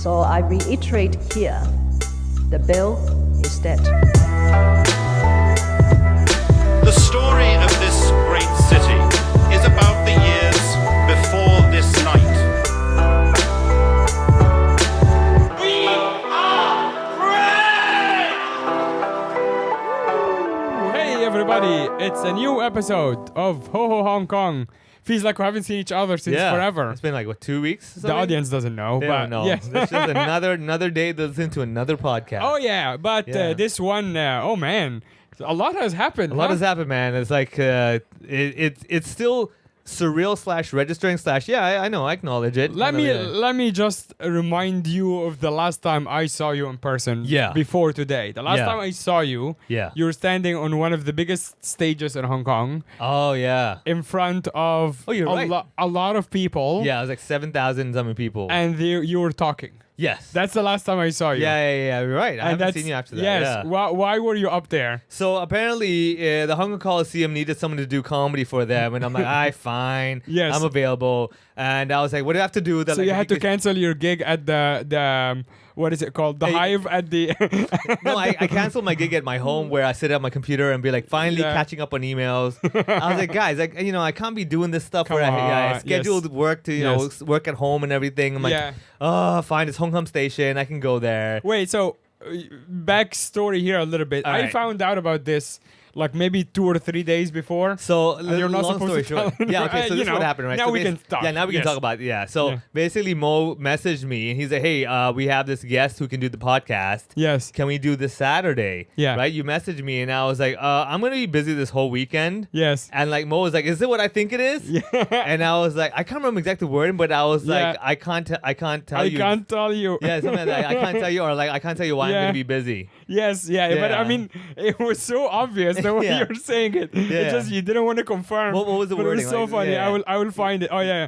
So I reiterate here, the bill is dead. The story of this great city is about the years before this night. We are free! Hey everybody, it's a new episode of Ho Ho Hong Kong. Feels like we haven't seen each other since forever. It's been like, what, 2 weeks? The audience doesn't know, They but don't know. yes. It's just another day to listen to another podcast. Oh yeah, but this one, oh man, a lot has happened. A lot has happened, man. It's like it's still surreal / registering / I know, I acknowledge it. Let me just remind you of the last time I saw you in person. Yeah. Before today, the last time I saw you, you were standing on one of the biggest stages in Hong Kong. Oh yeah. In front of a lot of people. Yeah, it was like 7,000 something people. And you were talking. Yes. That's the last time I saw you. Yeah, you're right. I haven't seen you after that. Yes. Yeah. Why were you up there? So apparently, the Hong Kong Coliseum needed someone to do comedy for them, and I'm like, fine. Yes. I'm available. And I was like, what do I have to do? So you had to cancel your gig at the what is it called? The Hive at the... No, I canceled my gig at my home where I sit at my computer and be like, finally catching up on emails. I was like, guys, like, I can't be doing this stuff where I scheduled work to, work at home and everything. I'm like, oh, fine, it's Hong Kong Station. I can go there. Wait, so backstory here a little bit. I found out about this like maybe 2 or 3 days before. So you're not long supposed story to tell short. Yeah, okay, so this is what happened, right? Now so we can talk. Yeah, now we can talk about it. Yeah. So basically Mo messaged me and he's like, hey, we have this guest who can do the podcast. Yes. Can we do this Saturday? Yeah. Right? You messaged me and I was like, I'm gonna be busy this whole weekend. Yes. And like Mo was like, is it what I think it is? Yeah. And I was like, I can't remember exactly the wording, but I was like, I can't tell you. I can't tell you. Yeah, something like that. I can't tell you, or like I can't tell you why I'm gonna be busy. Yes, but I mean, it was so obvious the way you're saying it. It's just you didn't want to confirm. What was the wording? It was so funny. I will find it. Oh yeah.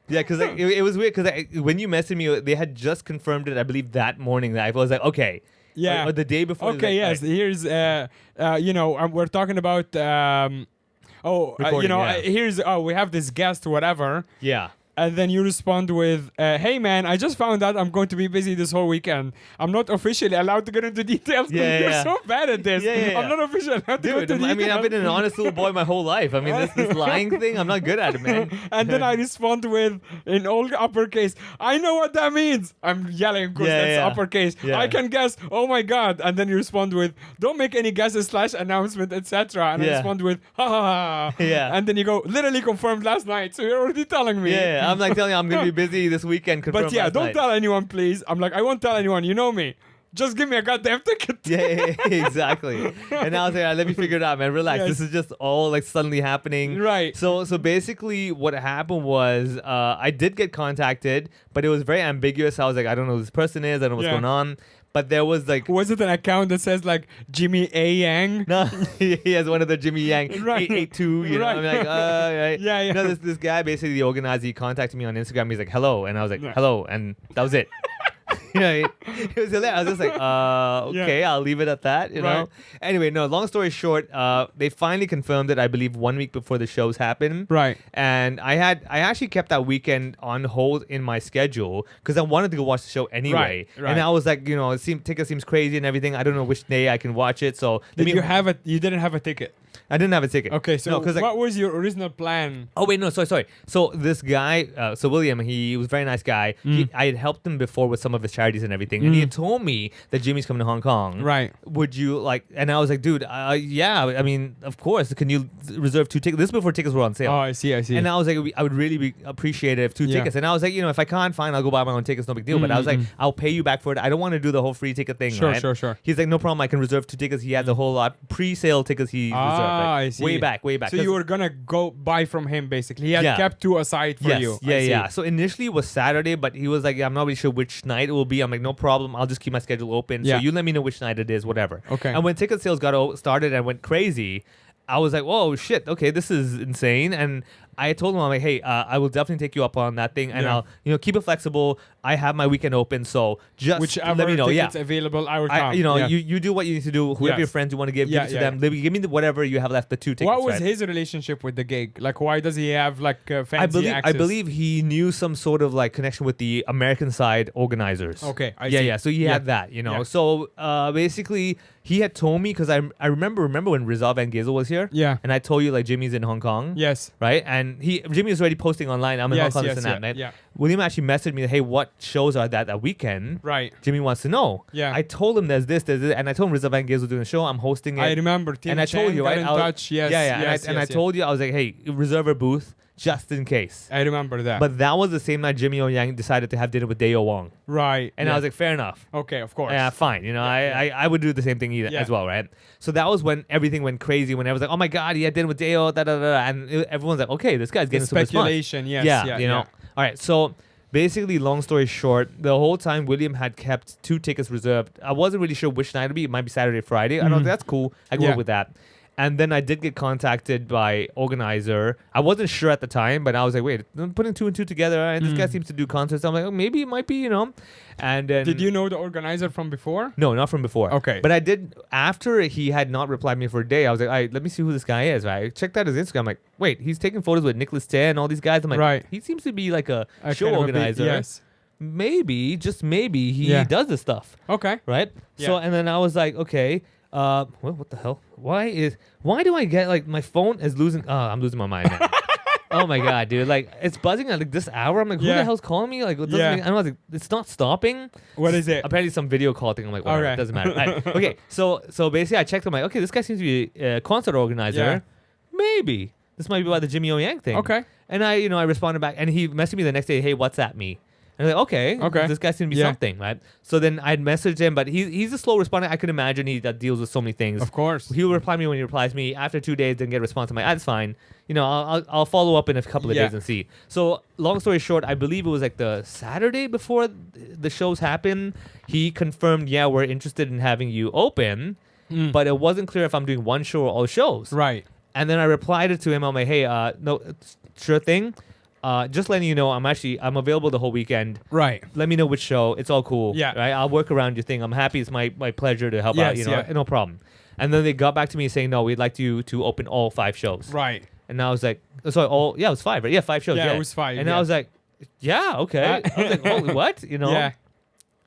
Because like, it was weird because when you messaged me, they had just confirmed it. I believe that morning. That I was like, okay. Yeah. Or the day before. Okay. Yes. Right. Here's we're talking about here's we have this guest whatever. Yeah. And then you respond with, hey man, I just found out I'm going to be busy this whole weekend. I'm not officially allowed to get into details. You're so bad at this. I'm not officially allowed to get into details. I mean, I've been an honest little boy my whole life. I mean, this lying thing, I'm not good at it, man. And then I respond with, in all uppercase, I know what that means. I'm yelling because that's uppercase. Yeah. I can guess, oh my God. And then you respond with, don't make any guesses / announcement, etc. And I respond with, ha ha ha. Yeah. And then you go, literally confirmed last night. So you're already telling me. Yeah. I'm like telling you I'm going to be busy this weekend. But don't tell anyone, please. I'm like, I won't tell anyone. You know me. Just give me a goddamn ticket. Yeah, exactly. And I was like, let me figure it out, man. Relax. Yes. This is just all like suddenly happening. Right. So basically what happened was I did get contacted, but it was very ambiguous. I was like, I don't know who this person is. I don't know what's going on. But there was like... Was it an account that says like Jimmy A. Yang? No, he has one of the Jimmy Yang 882, you know? I'm like, right. Yeah. You know, this guy, basically the organizer, he contacted me on Instagram. He's like, hello. And I was like, hello. And that was it. It was hilarious. I was just like, okay, I'll leave it at that, you know? Anyway, no, long story short, they finally confirmed it, I believe, 1 week before the shows happened. Right. And I actually kept that weekend on hold in my schedule because I wanted to go watch the show anyway. Right. And I was like, ticket seems crazy and everything. I don't know which day I can watch it. So you didn't have a ticket? I didn't have a ticket. Okay, so what was your original plan? Oh, wait, no, sorry. So this guy, William, he was a very nice guy. I had helped him before with some of his charities and everything. And he had told me that Jimmy's coming to Hong Kong. Right. Would you like, and I was like, dude, yeah, I mean, of course. Can you reserve 2 tickets? This is before tickets were on sale. Oh, I see. And I was like, I would really be appreciative if 2 tickets. And I was like, if I can't, fine, I'll go buy my own tickets, no big deal. But I was like, I'll pay you back for it. I don't want to do the whole free ticket thing. Sure, right? sure. He's like, no problem, I can reserve 2 tickets. He has a whole lot pre-sale tickets he reserved. I see. Way back. So you were gonna go buy from him basically. He had kept 2 aside for you. Yeah. So initially it was Saturday, but he was like, I'm not really sure which night it will be. I'm like, no problem. I'll just keep my schedule open. So you let me know which night it is, whatever. Okay. And when ticket sales got started and went crazy, I was like, whoa, shit. Okay, this is insane. And I told him, I'm like, hey, I will definitely take you up on that thing, and Yeah. I'll keep it flexible. I have my weekend open, so just Whichever let me know. tickets available, I will come. Yeah. Yeah. you do what you need to do. Whoever Yes. your friends you want to give it to them. Give me whatever you have left. The 2 tickets. What was right? his relationship with the gig? Like, why does he have like fancy I access? believe he knew some sort of like connection with the American side organizers. Okay, I see. Yeah. So he had that, Yeah. So basically, he had told me because I remember when Rizal Van Gazel was here. Yeah. And I told you like Jimmy's in Hong Kong. Yes. Right. And Jimmy was already posting online. I'm in Hong Yes, Kong. yes, This and that, yeah, man. yeah. William actually messaged me, hey, what shows are that weekend? Right. Jimmy wants to know. Yeah. I told him there's this, and I told him Rizal Van Gazel doing a show. I'm hosting it. I remember. Tim and I told Chen you, got right? in I was- touch. Yes. Yeah. Yes, and I yes, told you, I was like, hey, reserve a booth just in case. I remember that. But that was the same night Jimmy O Yang decided to have dinner with Dayo Wong. right. And I was like, fair enough. okay, of course. Yeah, fine. I would do the same thing either, Yeah. as well, right? So that was when everything went crazy. When everyone's like, oh my God, he had dinner with Dayo, and everyone's like, okay, this guy's The getting some response. speculation. Yes. Yeah, you know. All right, so basically, long story short, the whole time William had kept 2 tickets reserved. I wasn't really sure which night it'd be. It might be Saturday, Friday. I don't. That's cool. I go Yeah. with that. And then I did get contacted by organizer. I wasn't sure at the time, but I was like, wait, I'm putting 2 and 2 together, and this guy seems to do concerts. I'm like, oh, maybe it might be, And then Did you know the organizer from before? No, not from before. Okay. But I did, after he had not replied me for a day, I was like, all right, let me see who this guy is, right? I checked out his Instagram. I'm like, wait, he's taking photos with Nicholas Tan and all these guys. I'm like, Right. he seems to be like a show kind of a big- organizer. yes. Maybe, just maybe, he Yeah. does this stuff, Okay. right? Yeah. So, and then I was like, okay, what the hell? Why do I get, like, my phone is losing, I'm losing my mind now. Oh my God, dude. Like, it's buzzing at like this hour. I'm like, who Yeah. the hell's calling me? Like, what doesn't Yeah. make, I don't know, like, it's not stopping. What is it? Apparently some video call thing. I'm like, whatever, Okay. it doesn't matter. Right. Okay, so basically I checked. I'm like, okay, this guy seems to be a concert organizer. Yeah. Maybe this might be about the Jimmy O Yang thing. Okay. And I responded back, and he messaged me the next day. Hey, WhatsApp me. And I'm like, okay, this guy seems to be Yeah. something, right? So then I'd messaged him, but he's a slow responder. I could imagine he that deals with so many things. Of course. He'll reply me when he replies me. After 2 days, then get a response. I'm like, that's fine. I'll follow up in a couple of Yeah. days and see. So long story short, I believe it was like the Saturday before the shows happened. He confirmed, yeah, we're interested in having you open, but it wasn't clear if I'm doing one show or all shows. Right. And then I replied to him. I'm like, hey, no, sure thing. Just letting you know, I'm available the whole weekend. Right. Let me know which show. It's all cool. Yeah. Right. I'll work around your thing. I'm happy. It's my pleasure to help out. Yes, You know, yeah. no problem. And then they got back to me saying, no, we'd like you to open all 5 shows. Right. And I was like, sorry, it was 5, right? Yeah, 5 shows. Yeah, Yeah, it was 5, And yeah. I was like, yeah, okay. I was like, holy, what? Yeah.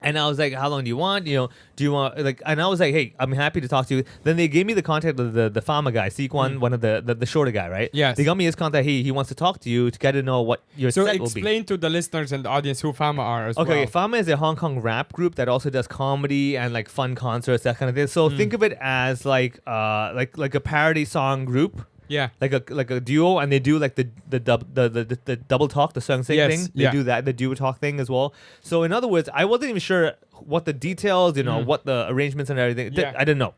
And I was like, how long do you want? Do you want, like, and I was like, hey, I'm happy to talk to you. Then they gave me the contact of the Fama guy, Sequan, one of the shorter guy, right? Yes. They got me his contact. He wants to talk to you to get to know what your So set will be. explain to the listeners and the audience who Fama are as Okay, well. Fama is a Hong Kong rap group that also does comedy and like fun concerts, that kind of thing. So think of it as like a parody song group. Yeah. Like a duo, and they do like the double talk, the song sing Yes, thing. They yeah. do that, the duo talk thing as well. So in other words, I wasn't even sure what the details, what the arrangements and everything. Yeah. I didn't know.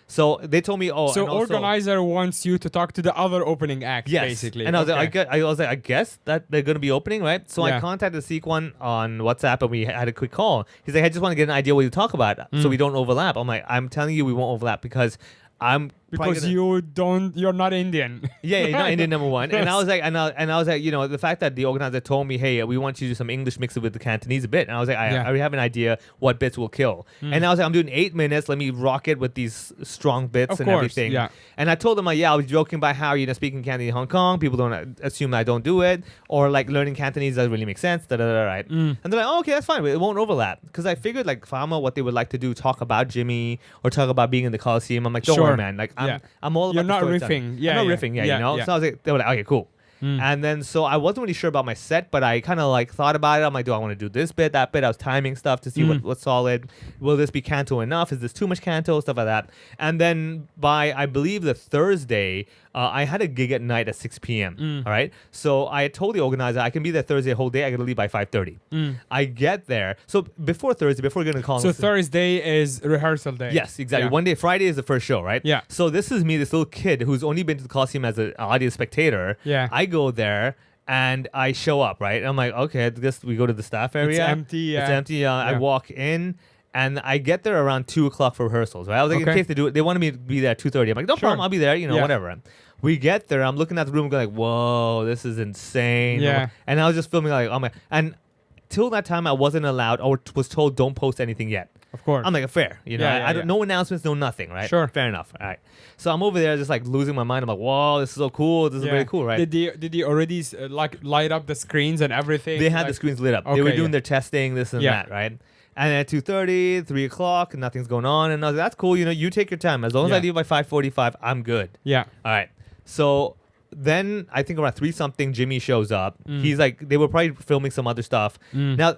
So they told me, So and also, organizer wants you to talk to the other opening act, yes. basically. And I was Okay. like, I guess that they're gonna be opening, right? So I Yeah. contacted Sequan on WhatsApp, and we had a quick call. He's like, I just want to get an idea what you talk about, so we don't overlap. I'm like, I'm telling you, we won't overlap because I'm probably because gonna- you're not Indian. Yeah, you're not Indian, number one. And I was like, and I was like, the fact that the organizer told me, hey, we want you to do some English mixed with the Cantonese a bit. And I was like, I already have an idea what bits will kill. And I was like, I'm doing 8 minutes. Let me rock it with these strong bits Of and course, everything. yeah. And I told them, like, I was joking about how, speaking Cantonese in Hong Kong, people don't assume I don't do it. Or like learning Cantonese doesn't really make sense. Right? And they're like, oh, okay, that's fine. It won't overlap. Because I figured like Fama, what they would like to do, talk about Jimmy or talk about being in the Coliseum. I'm like, don't Sure. worry, man. Like, I'm all about You're the not storytelling. riffing. Yeah, I'm not yeah. riffing, Yeah, yeah. So I was like, they were like, okay, cool. And then so I wasn't really sure about my set, but I kind of like thought about it. I'm like, do I want to do this bit, that bit? I was timing stuff to see what's solid. Will this be canto enough? Is this too much canto? Stuff like that. And then by, I believe, the Thursday, I had a gig at night at 6 p.m. All right. So I told the organizer I can be there Thursday the whole day. I got to leave by 5:30. I get there. So before Thursday, before getting the call. So Thursday is rehearsal day. Yes, exactly. Yeah. One day, Friday is the first show, right? Yeah. So this is me, this little kid who's only been to the Coliseum as an audience spectator. Yeah. I go there and I show up, right? And I'm like, okay, I guess we go to the staff area. empty, It's yeah. empty. I Yeah. walk in And I get there around 2:00 for rehearsals, right? I was like, in Okay. case they wanted me to be there at 2:30. I'm like, no Sure. problem, I'll be there, Yeah. whatever. We get there, I'm looking at the room going like, whoa, this is insane. Yeah. And I was just filming like, oh my, and till that time I wasn't allowed or was told don't post anything yet. Of course. I'm like, fair, Yeah, I don't, no announcements, no nothing, right? Sure. Fair enough. All right. So I'm over there just like losing my mind. I'm like, whoa, this is so cool. This is very cool, right? Did they already like light up the screens and everything? They had like, the screens lit up. They Okay, were doing yeah. their testing, this and Yeah. that, right? And at 2:30, 3:00, nothing's going on. And I was like, that's cool. You take your time. As long as I Yeah. leave by 5:45, I'm good. Yeah. All right. So then I think around 3-something, Jimmy shows up. Mm. He's like, they were probably filming some other stuff. Now,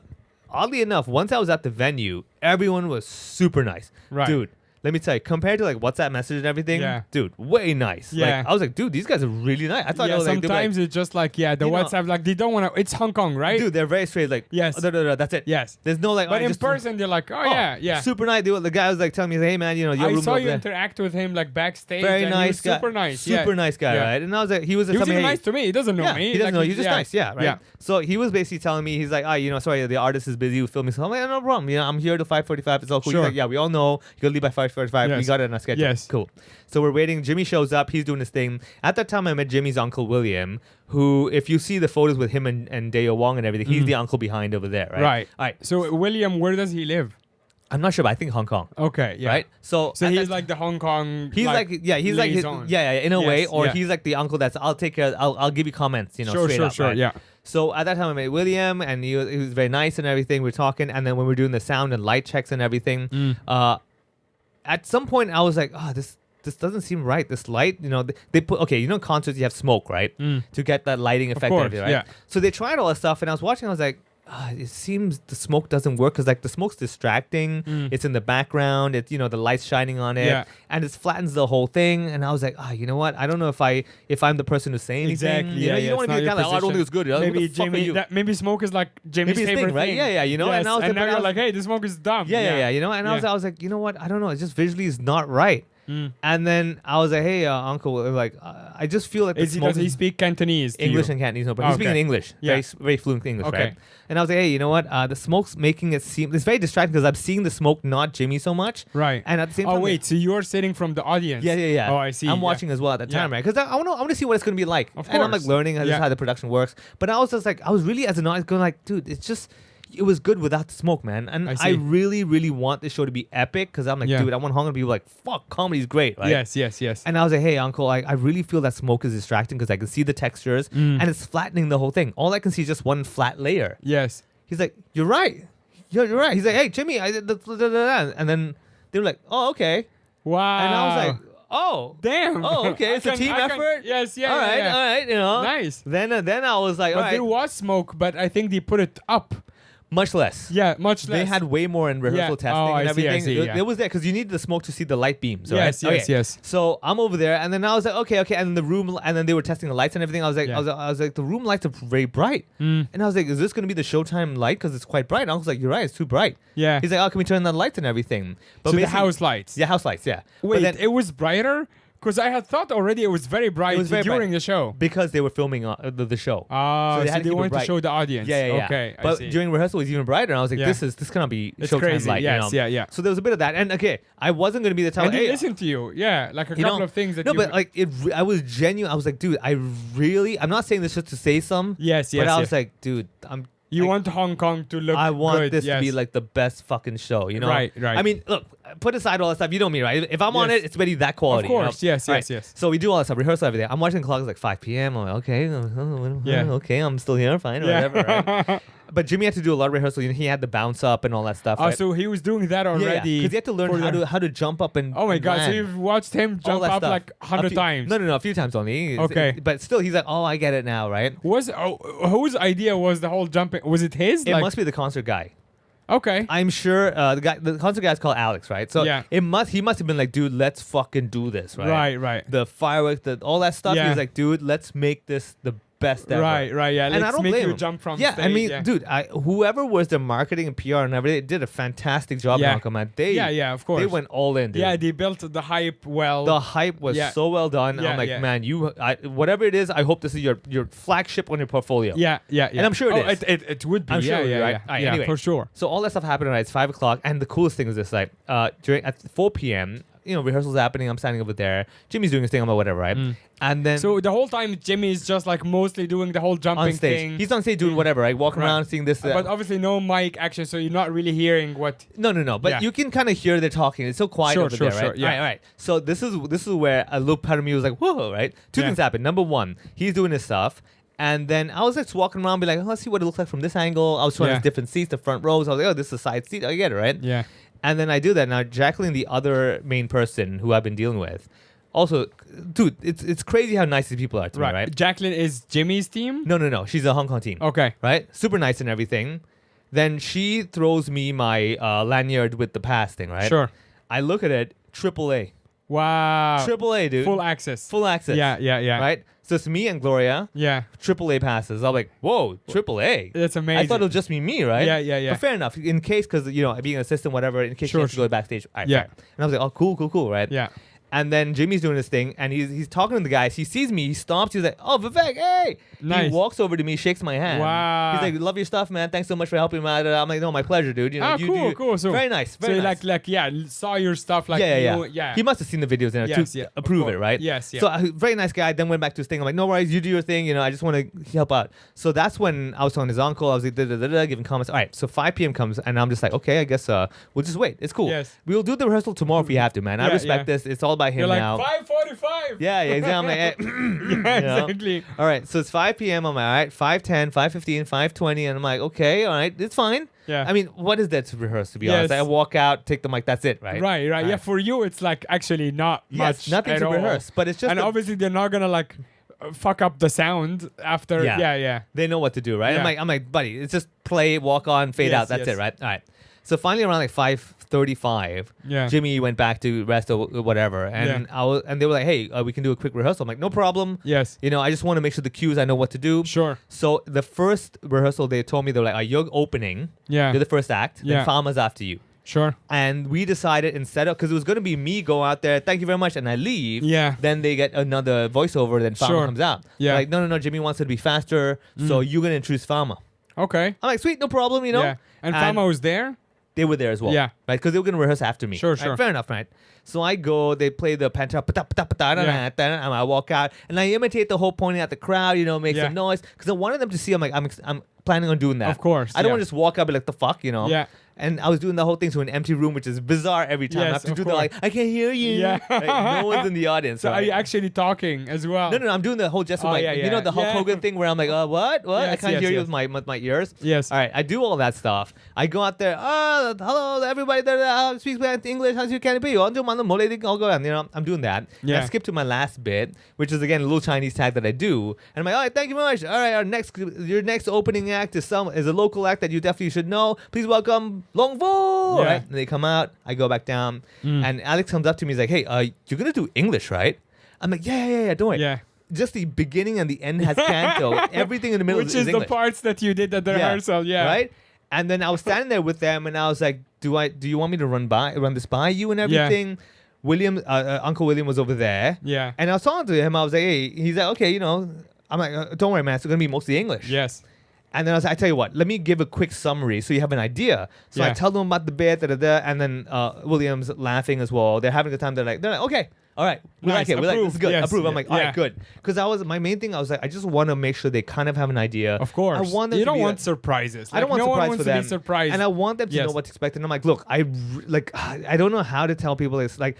oddly enough, once I was at the venue, everyone was super nice. Right. Dude, let me tell you, compared to like WhatsApp message and everything, Yeah. dude, way nice. Yeah. Like, I was like, dude, these guys are really nice. I thought Yeah, they were like, they were like, sometimes it's just like, the You know- WhatsApp, like they don't want to, it's Hong Kong, right? dude, they're very straight. Like, Yes. that's it. Yes. There's no like, But oh, in just- person, they're like, oh, yeah. super nice. The guy was like telling me, hey man, your I room saw over you there. interact with him like backstage. Very and he nice was guy. super nice. Super yeah. nice guy, Yeah. right? And I was like, he was He was telling even me, hey, nice to me. He doesn't know yeah, me. he doesn't Like, know. He's just nice, yeah, right. Yeah. So he was basically telling me, he's like, sorry, the artist is busy with filming. So I'm like, no problem. I'm here till 5:45. It's all cool. Sure. He's like, yeah, we all know you gotta leave by 5:45. We Yes. got it on our schedule. Yes. Cool. So we're waiting. Jimmy shows up. He's doing his thing. At that time, I met Jimmy's uncle William, who, if you see the photos with him and Deo Wong and everything, he's the uncle behind over there, right? Right. All right. So William, where does he live? I'm not sure, but I think Hong Kong. Okay. Yeah. Right. So So at he's that- like the Hong Kong. He's like he's like liaison. in a way, Yes, or yeah. he's like the uncle that's I'll take care. I'll give you comments, Sure, straight up, sure, right? yeah. So at that time I met William, and he was very nice and everything. We're talking, and then when we're doing the sound and light checks and everything, at some point I was like, oh, this doesn't seem right. This light, they put concerts you have smoke, right, to get that lighting effect, course, and everything, right? yeah. So they tried all that stuff, and I was watching. I was like, it seems the smoke doesn't work because like the smoke's distracting. It's in the background. It's the light's shining on it, Yeah. and it flattens the whole thing. And I was like, you know what? I don't know if I'm the person to say anything. Exactly. You Yeah, don't want to be the guy like, I don't think it's good. Who Maybe the fuck are Jamie. you? Maybe smoke is like Jamie's Maybe his favorite thing, right? Yeah, yeah, Yes, and I was like, and now but I you're was- like, hey, this smoke is dumb. Yeah. And I was like, you know what? I don't know. It's just visually is not right. And then I was like, hey, uncle, like, I just feel like the Does smoke he speak Cantonese? to English you? and Cantonese, no, but he's speaking Okay. English, Yeah. very fluent English, Okay. right? And I was like, hey, you know what? The smoke's making it seem it's very distracting because I'm seeing the smoke, not Jimmy so much, Right. And at the same time, Oh wait, so you're sitting from the audience? yeah. Oh, I see. I'm yeah. watching as well at that time, Yeah. right? Because I want to see what it's gonna be like, Of and I'm like course. learning just Yeah. how the production works. But I was just like, I was really as an audience going like, dude, it was good without the smoke, man. And I I see. really, really want this show to be epic because I'm like, Yeah. dude, I want Hong Kong to be like, fuck, comedy's great, right? Yes. And I was like, hey, uncle, I really feel that smoke is distracting because I can see the textures and it's flattening the whole thing. All I can see is just one flat layer. Yes. He's like, you're right. You're right. He's like, hey, Jimmy, and then they were like, oh, okay. Wow. And I was like, oh, damn. oh, okay. It's a team effort. Yes. Yeah. all right, yeah. all right, Nice. Then I was like, But all right, there was smoke, but I think they put it up. much less. Yeah, much less. They had way more in rehearsal Yeah. testing Oh, and I see, I everything. see, It, yeah. it was there because you need the smoke to see the light beams. Yes, right? yes. So I'm over there, and then I was like, okay, and the room, and then they were testing the lights and everything. I was like, Yeah. I was like, the room lights are very bright, and I was like, is this going to be the Showtime light because it's quite bright? And I was like, you're right, it's too bright. Yeah. He's like, oh, can we turn on the lights and everything? But So the basically- house lights. yeah, house lights, yeah. Wait, But then, it was brighter? Because I had thought already it was very bright was very during bright. the show. because they were filming the show. Ah, so had to they keep it wanted to bright. show the audience. Yeah. Okay, I But see. during rehearsal, it was even brighter. And I was like, Yeah. this cannot be It's Showtime crazy. light. Yes, yeah. So there was a bit of that. And okay, I wasn't going to be the type. And they hey, listened to you. Yeah, like a you couple know, of things that no, you... but like I was genuine. I was like, dude, I'm not saying this just to say some. Yes, But yes, I yes. was like, dude, You like, want Hong Kong to look I want good, this to be yes. like the best fucking show, you know? Right. I mean, look, put aside all that stuff. You know me, right? If I'm on Yes. it, it's already that quality. Of course, you know? yes, All yes, yes. So we do all that stuff, rehearsal, everything. I'm watching the clock. It's like 5 p.m. I'm like, okay, Yeah. okay, I'm still here, fine, or Yeah. whatever, right? But Jimmy had to do a lot of rehearsal. You know, he had the bounce up and all that stuff. Oh, right? so he was doing that yeah, already. because you have to learn for how to jump up and Oh my god! So land. you've watched him All jump that up stuff. like 100 times. No, a few times only. Okay. But still, he's like, oh, I get it now, right? Whose idea was the whole jumping? Was it his? It must be the concert guy. Okay. I'm sure the concert guy's called Alex, right? So Yeah. he must have been like, dude, let's fucking do this, right? Right. The fireworks, all that stuff. He Yeah. was like, dude, let's make this the best ever. Right, yeah. And I Let's don't make blame you him. jump from Yeah, stage. I mean, dude, whoever was the marketing and PR and everything did a fantastic job in Yeah. Hong Kong, man. They, Yeah, of course. They went all in, dude. Yeah, they built the hype well. The hype was Yeah. so well done. Yeah, I'm like, yeah. man, whatever it is, I hope this is your flagship on your portfolio. Yeah. And I'm sure it is. It would be. I'm sure yeah, it would be, yeah, right? yeah. Alright, Yeah, anyway. for sure. So all that stuff happened, right? It's 5 o'clock, and the coolest thing is this: like, at 4 p.m., rehearsals happening. I'm standing over there. Jimmy's doing his thing. I'm like, whatever, right? And then So the whole time Jimmy is just like mostly doing the whole jumping on stage, thing. he's on stage doing whatever, right? Walking Right. around, seeing this. But obviously no mic action, so you're not really hearing what. No. But Yeah. you can kind of hear they're talking. It's so quiet Sure, over sure, there, sure, right? yeah. All right. So this is where a little part of me was like, whoa, right? Two Yeah. things happened. Number one, he's doing his stuff. And then I was just walking around, be like, let's see what it looks like from this angle. I was showing Yeah. us different seats, the front rows. I was like, oh, this is a side seat. I get it, right? Yeah. And then I do that. Now, Jacqueline, the other main person who I've been dealing with, also, dude, it's crazy how nice these people are to me, right? Jacqueline is Jimmy's team? No. She's a Hong Kong team. Okay. Right? Super nice and everything. Then she throws me my lanyard with the pass thing, right? Sure. I look at it, AAA. Wow. AAA, dude. Full access. Full access. Yeah. Right? So it's me and Gloria, Yeah. AAA passes. I'm like, whoa, AAA. That's amazing. I thought it was just me, right? Yeah. But fair enough. In case, because, being an assistant, whatever, in case Sure, you have to go backstage. All right, Yeah. fair. And I was like, oh, cool, right? Yeah. And then Jimmy's doing his thing, and he's talking to the guys. He sees me, he stops. He's like, "Oh, Vivek, hey!" Nice. He walks over to me, shakes my hand. Wow. He's like, "Love your stuff, man. Thanks so much for helping me out." I'm like, "No, my pleasure, dude." Cool. So very nice. So Very you nice. saw your stuff like Yeah. He must have seen the videos and Yes, to yeah, of approve it, course. right? Yes, yeah. So very nice guy. Then went back to his thing. I'm like, no worries, you do your thing. I just want to help out. So that's when I was telling his uncle. I was like, giving comments. All right. So 5 p.m. comes, and I'm just like, okay, I guess we'll just wait. It's cool. Yes. We'll do the rehearsal tomorrow if we have to, man. I Yeah, respect yeah. this. It's all about him You're like now. 5:45. Yeah, exactly. I'm like, Yeah, exactly. All right, so it's 5 p.m. I'm like, all right, 5:10, 5:15, 5:20, and I'm like, okay, all right, it's fine. Yeah. I mean, what is that to rehearse, to be Yes. honest? I walk out, take the mic, that's it, right? Right. Yeah, for you it's like actually not Yes, much. nothing at to all. rehearse, but it's just and obviously they're not gonna fuck up the sound after. Yeah. they know what to do, right? Yeah. I'm like, buddy, it's just play, walk on, fade Yes, out, that's yes. it, right? All right. So finally, around like 5:35, Yeah. Jimmy went back to rest or whatever, and and they were like, hey, we can do a quick rehearsal. I'm like, no problem. Yes. I just want to make sure the cues, I know what to do. Sure. So the first rehearsal, they told me, they were like, you're opening. Yeah. You're the first act. Yeah. Then Fama's after you. Sure. And we decided instead of, because it was going to be me go out there, thank you very much, and I leave. Yeah. Then they get another voiceover, then Fama Sure. comes out. Yeah. Like, no, Jimmy wants it to be faster, so you're going to introduce Fama. Okay. I'm like, sweet, no problem, Yeah. And Fama was there. They were there as well. Yeah. Right? Because they were going to rehearse after me. Sure, Right? sure. Fair enough, right? So I go, they play the penta, and I walk out, and I imitate the whole pointing at the crowd, make Yeah. some noise. Because I wanted them to see, I'm planning on doing that. Of course, I don't yeah. want to just walk up and be like, the fuck, Yeah. And I was doing the whole thing to an empty room, which is bizarre every time. I Yes, have to of do the course. I can't hear you. Yeah. Right? No one's in the audience. So right? are you actually talking as well? No, I'm doing the whole gesture, Oh, like, yeah, you know, the Hulk yeah. Hogan thing where I'm like, what? I Yes, can't yes, hear you yes. with my ears. Yes. All right, I do all that stuff. I go out there, hello, everybody that speaks English, how's you can be? I'm doing that. And Yeah. I skip to my last bit, which is again a little Chinese tag that I do. And I'm like, all right, thank you very much. All right, your next opening act is a local act that you definitely should know. Please welcome Long Vo. Yeah. Right? And they come out, I go back down, and Alex comes up to me, he's like, hey, you're gonna do English, right? I'm like, yeah, don't worry. Yeah. Just the beginning and the end has canto. Everything in the middle Which is is the English. parts that you did at the rehearsal. Yeah. Right? And then I was standing there with them, and I was like, "Do you want me to run this by you and everything?" William, Uncle William was over there. Yeah. And I was talking to him. I was like, "Hey," he's like, "Okay, I'm like, don't worry, man. It's gonna be mostly English." Yes. And then I was like, I tell you what, let me give a quick summary so you have an idea. So I Yeah. tell them about the bit, and then William's laughing as well. They're having a time. They're like, okay. All right, we Nice, like it. We like this. Is good. approve, yes, Approve. I'm like, all yeah. right, good. Because my main thing, I was like, I just want to make sure they kind of have an idea. Of course. I want them you to don't be want like- surprises. I don't want no one surprise wants for to them. be surprised. And I want them to Yes. know what to expect. And I'm like, look, I don't know how to tell people this. Like,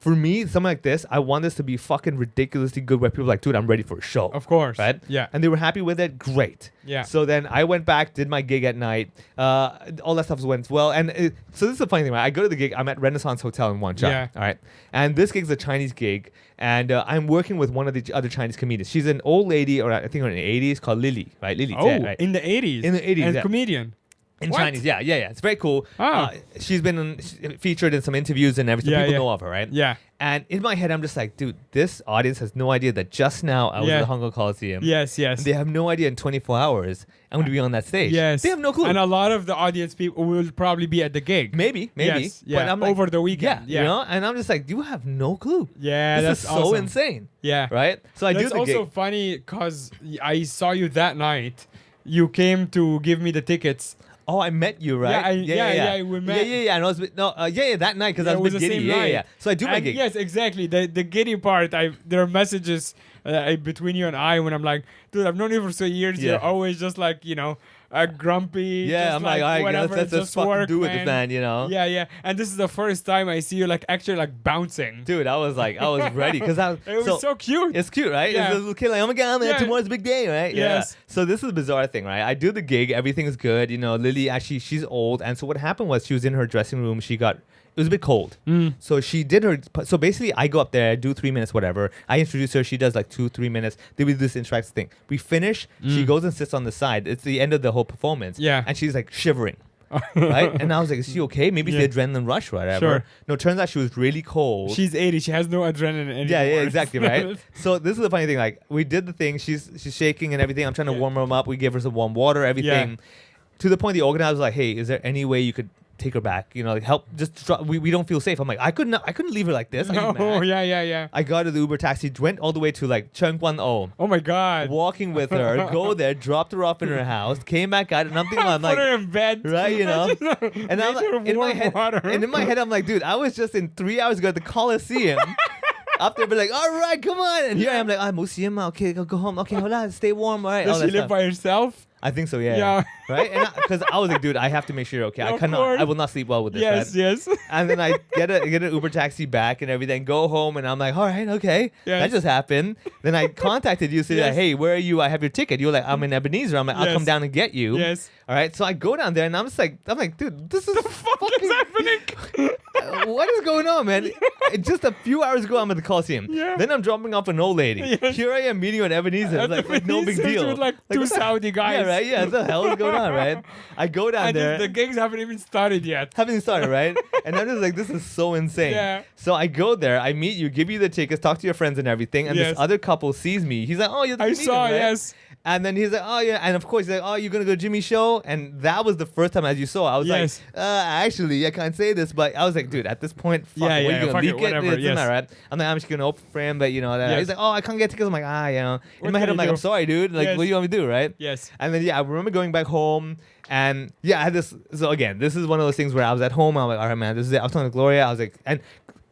for me, something like this, I want this to be fucking ridiculously good where people are like, dude, I'm ready for a show. Of course. Right? Yeah. And they were happy with it. Great. Yeah. So then I went back, did my gig at night. All that stuff went well. And so this is a funny thing, right? I go to the gig. I'm at Renaissance Hotel in Wan Chai. Yeah. All right. And this gig's a Chinese gig. And I'm working with one of the other Chinese comedians. She's an old lady, or I think in the 80s, called Lily. Right? Lily. Oh, right? in the 80s. In the 80s, And yeah. comedian. In What? Chinese, yeah. It's very cool. Oh. She's been featured in some interviews and everything. Yeah, People yeah. know of her, right? Yeah. And in my head, I'm just like, dude, this audience has no idea that just now I was Yeah. at the Hong Kong Coliseum. Yes, yes. And they have no idea in 24 hours I'm going to be on that stage. Yes. They have no clue. And a lot of the audience people will probably be at the gig. Maybe. Yes, yeah. But I'm like, over the weekend. Yeah. You know? And I'm just like, you have no clue. Yeah, This that's is so awesome. insane. Yeah. Right? So I That's do the also gig. funny because I saw you that night. You came to give me the tickets. Oh, I met you, right? Yeah, we met. Yeah. And I was that night because Yeah, I it was was a the bit giddy. same Yeah. night. So I do my And gig. yes, exactly. The giddy part. There are messages between you and I when I'm like, dude, I've known you for so years. Yeah. You're always just like, grumpy. Yeah, just I'm like, all right, whatever, let's just fucking work, do it, man. You know? Yeah. And this is the first time I see you like actually like bouncing. Dude, I was ready because It was so cute. It's cute, right? Yeah. It's a little kid like, oh my god, man, Yeah. tomorrow's a big day, right? Yes. Yeah. So this is a bizarre thing, right? I do the gig, everything is good. Lily actually, she's old, and so what happened was she was in her dressing room. It was a bit cold. So she did her. So basically, I go up there, do 3 minutes, whatever. I introduce her. She does like 2-3 minutes. Then we do this interactive thing. We finish. She goes and sits on the side. It's the end of the whole performance. Yeah. And she's like shivering. Right? And I was like, is she okay? Maybe Yeah. it's the adrenaline rush, whatever. Sure. No, turns out she was really cold. She's 80. She has no adrenaline anymore. Yeah, exactly, right? So this is the funny thing. Like, we did the thing. She's shaking and everything. I'm trying to warm her up. We give her some warm water, everything. To the point the organizer was like, hey, is there any way you could take her back? Like help. We don't feel safe. I'm like, I couldn't leave her like this. Are you Oh, mad? yeah. I got to the Uber taxi, went all the way to like Cheung Kwan O. Oh my God. Walking with her, go there, dropped her off in her house, came back out, and I'm thinking, I'm Put like, her in bed. right, And I'm Made her like, in my warm head, water. and in my head, I'm like, dude, I was just in 3 hours ago at the Coliseum. Up there, be like, all right, come on. And here I am like, I'm okay, go home. Okay, hold on, stay warm, all right. Does all she that live stuff. by herself? I think so, yeah. Yeah. Right? And because I was like, dude, I have to make sure you're okay. Of I cannot, course. I will not sleep well with this. Yes, right? yes. And then I get an Uber taxi back and everything, go home, and I'm like, all right, okay. Yes. That just happened. Then I contacted you, said, Yes. hey, where are you? I have your ticket. You were like, I'm in Ebenezer. I'm like, I'll Yes. come down and get you. Yes. All right. So I go down there and I'm like, dude, this is What is happening? what is going on, man? Just a few hours ago, I'm at the Coliseum. Yeah. Then I'm dropping off an old lady. Yes. Here I am meeting you at Ebenezer. At Like no big Ebenezer deal. with, like, two what the- Saudi guys. Yeah, right. Yeah, what the hell is going on, right? I go down And there. the gigs haven't even started yet. Haven't started, right? And I'm just like, this is so insane. Yeah. So I go there, I meet you, give you the tickets, talk to your friends and everything. And Yes. this other couple sees me. He's like, oh, you're the I comedian, saw, right? yes. And then he's like, oh, yeah. And of course, he's like, oh, you're going to go to Jimmy's show? And that was the first time, as you saw, I was Yes. like, actually, I can't say this. But I was like, dude, at this point, fuck Yeah, it, what, yeah, you fuck going it, to leak it? whatever, It's yes. not right. I'm like, I'm just going to open for him. But, Yes. he's like, oh, I can't get tickets. I'm like, In What my head, can I'm like, you I'm do? sorry, dude. Like, Yes. what do you want me to do, right? Yes. And then, I remember going back home. And I had this. So again, this is one of those things where I was at home. I'm like, all right, man, this is it. I was talking to Gloria. I was like, and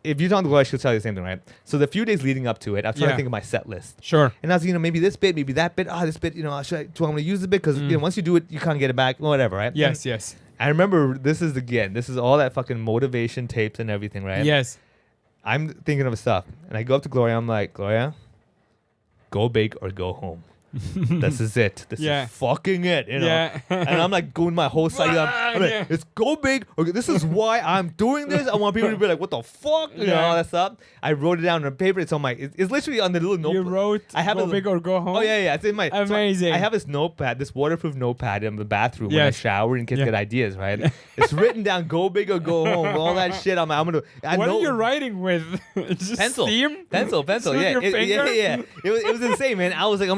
if you talk to Gloria, she'll tell you the same thing, right? So the few days leading up to it, I was trying to Yeah. think of my set list. Sure. And I was, maybe this bit, maybe that bit. This bit, do I want to use the bit? Because, once you do it, you can't get it back, whatever, right? Yes, And yes. I remember this is all that fucking motivation tapes and everything, right? Yes. I'm thinking of stuff. And I go up to Gloria. I'm like, Gloria, go big or go home. This is it. This Yeah. is fucking it. Yeah. And I'm like going my whole side. I'm like, Yeah. it's go big. Okay, this is why I'm doing this. I want people to be like, what the fuck? Yeah. All that stuff. I wrote it down on paper. It's on my. It's literally on the little notebook. You wrote I have go a- big or go home? Oh yeah. It's in my. so Amazing. I have this notepad, this waterproof notepad in the bathroom when I Yes. shower in case Yeah. get ideas. Right. It's written down. Go big or go home. All that shit. I'm gonna. I What know, are you writing with? It's just Pencil, steam? pencil. Through Yeah, your yeah. finger? It was insane, man. I was like,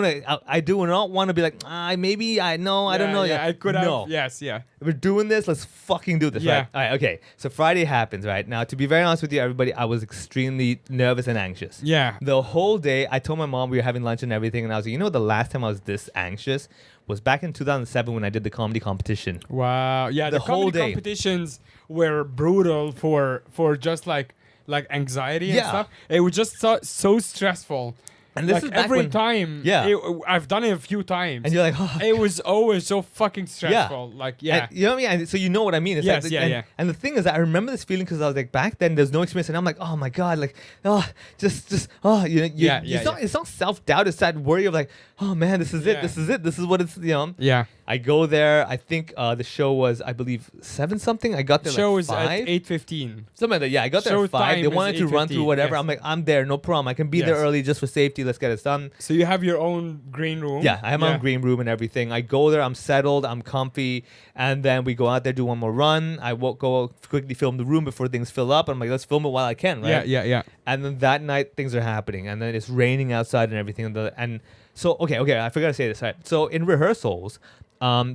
I do not want to be like, maybe I know, I don't know. Yeah, I could have. No, Yes, yeah. we're doing this. Let's fucking do this. Yeah. Right. All right. Okay. So Friday happens. Right now, to be very honest with you, everybody, I was extremely nervous and anxious. Yeah. The whole day, I told my mom we were having lunch and everything, and I was like, the last time I was this anxious was back in 2007 when I did the comedy competition. Wow. Yeah, The the whole comedy day. competitions were brutal for just like anxiety and Yeah. stuff. It was just so stressful. And this like is back every when- time. Yeah. I've done it a few times. And you're like, oh, it was always so fucking stressful. Like, yeah. And, you know what I mean? And so you know what I mean? It's Yes, like, yeah, and, yeah. And the thing is that I remember this feeling because I was like, back then there's no experience, and I'm like, oh my god, like, it's not self-doubt, it's that worry of like, oh man, this is Yeah. this is what it's, Yeah. I go there. I think the show was, I believe, 7 something. I got there Show like is 5. at 8:15. Something like that. Yeah, I got there Show at 5. They time is wanted to run through 8:15, whatever. yes. I'm like, I'm there, no problem. I can be there Yes. early just for safety. let's get it done. So you have your own green room. Yeah, I have my own green room and everything. I go there, I'm settled, I'm comfy, and then we go out there, do one more run. I won't go quickly film the room before things fill up. I'm like, let's film it while I can, right? Yeah. And then that night, things are happening, and then it's raining outside and everything. And so, okay, I forgot to say this. Right? So in rehearsals,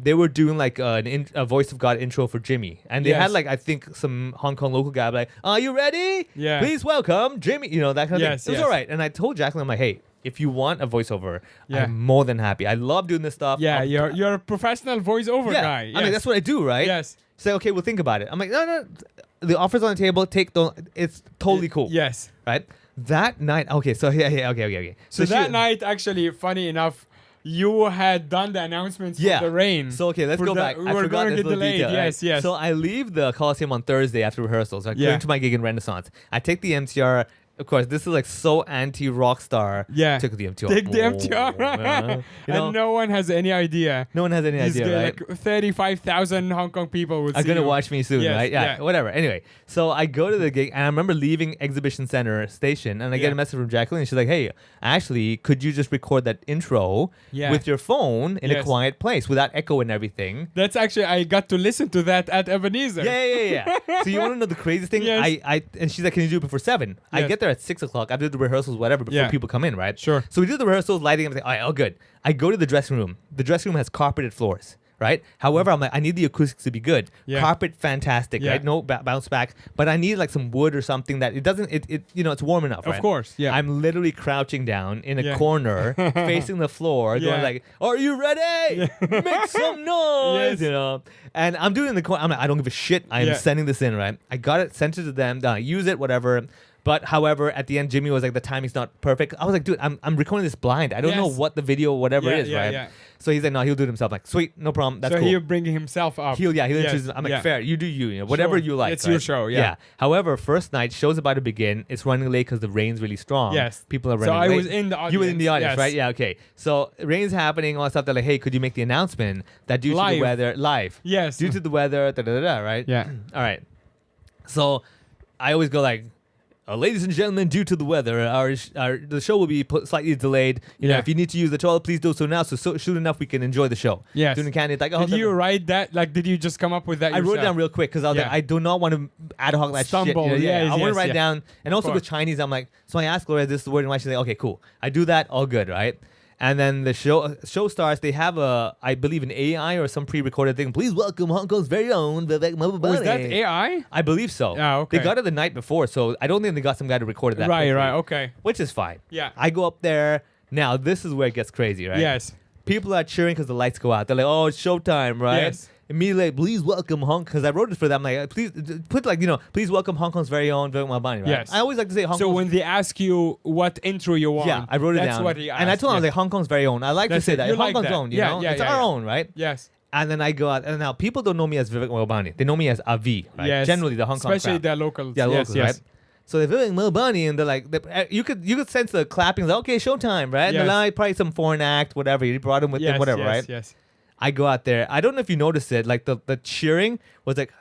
they were doing like a Voice of God intro for Jimmy, and they had like I think some Hong Kong local guy like, "Are you ready? Yeah. Please welcome Jimmy." You know, that kind of thing. It was all right, and I told Jacqueline, I'm like, "Hey, if you want a voiceover, I'm more than happy. I love doing this stuff." Yeah, you're a professional voiceover guy. Yes. I mean, that's what I do, right? Yes. So okay, we'll think about it. I'm like, no, the offer's on the table. It's totally cool. Yes. Right. That night, okay. So okay. So that night, actually, funny enough, you had done the announcements for the rain. So okay, let's go back. We were going to delay. Detail, Yes, right? yes. So I leave the Coliseum on Thursday after rehearsals. I go into my gig in Renaissance. I take the MTR. Of course, this is like so anti-rock star. Yeah. Took the MTR. Take the MTR. And no one has any idea. No one has any idea, right? Like 35,000 Hong Kong people would see are going to you. watch me soon, Yes, right? Yeah, whatever. Anyway, so I go to the gig, and I remember leaving Exhibition Center station, and I get a message from Jacqueline. She's like, "Hey, actually, could you just record that intro with your phone in a quiet place without echo and everything?" That's actually, I got to listen to that at Ebenezer. Yeah. So you want to know the craziest thing? Yes. And she's like, "Can you do it before 7?" I get there at 6 o'clock. I do the rehearsals, whatever, before people come in, right? Sure. So we do the rehearsals, lighting, everything. All right, all good. I go to the dressing room. The dressing room has carpeted floors, right? However, I'm like, I need the acoustics to be good. Yeah. Carpet, fantastic, right? No bounce back. But I need like some wood or something that it doesn't, it's warm enough, right? Of course, yeah. I'm literally crouching down in a corner, facing the floor, going like, "Are you ready? Make some noise," you know? And I'm doing it in the corner. I'm like, I don't give a shit. I am sending this in, right? I got it, sent it to them, use it, whatever. But however, at the end, Jimmy was like, the timing's not perfect. I was like, dude, I'm recording this blind. I don't know what the video, whatever it is, right? Yeah. So he's like, no, he'll do it himself. Like, sweet, no problem. That's cool. So he'll bring himself up. He'll introduce. I'm like, fair. You do you, whatever you like. It's your show, yeah. However, first night, show's about to begin. It's running late because the rain's really strong. Yes. People are running late. So I was in the audience. You were in the audience, yes. right? Yeah, okay. So rain's happening, all that stuff. They're like, hey, could you make the announcement that due to the weather, live. Yes. Due to the weather, right? Yeah. All right. So I always go like, ladies and gentlemen, due to the weather, the show will be slightly delayed. You know, if you need to use the toilet, please do so now. So soon enough, we can enjoy the show. Yes. Doing candy, like, did you write that? Like, did you just come up with that I yourself? wrote it down real quick because I was like, I do not want to ad hoc that Stumble. shit. Yes, I want yes, to write down. And also with Chinese, I'm like, so I asked Gloria, this is the word and why. She's like, okay, cool. I do that, all good, right? And then the show starts. They have I believe, an AI or some pre-recorded thing. Please welcome Hong Kong's very own Vivek Mahbubani. Was that AI? I believe so. Yeah, okay. They got it the night before, so I don't think they got some guy to record it that Right, quickly, okay. which is fine. Yeah. I go up there. Now, this is where it gets crazy, right? Yes. People are cheering because the lights go out. They're like, oh, it's showtime, right? Yes. Immediately, please welcome Hong, because I wrote it for them. Like, please put please welcome Hong Kong's very own Vivek Mahbubani, right? Yes. I always like to say Hong So Kong's. when they ask you what intro you want, Yeah, I wrote it that's down. what he asked. And I told him, I was like, Hong Kong's very own. I like to say that. You Hong like Kong's that. own, you know? It's our own, right? Yes. And then I go out, and now people don't know me as Vivek Mahbubani. They know me as Avi, right? Yes. Generally, the Hong Kong Especially crowd. the locals. Yeah, yes, locals, yes. right? So they're Vivek Mahbubani, and they're like, you could sense the clapping. Like, okay, showtime, right? Yes. And then probably some foreign act, whatever. You brought him with him, whatever, right? Yes. I go out there. I don't know if you noticed it. Like the cheering was like,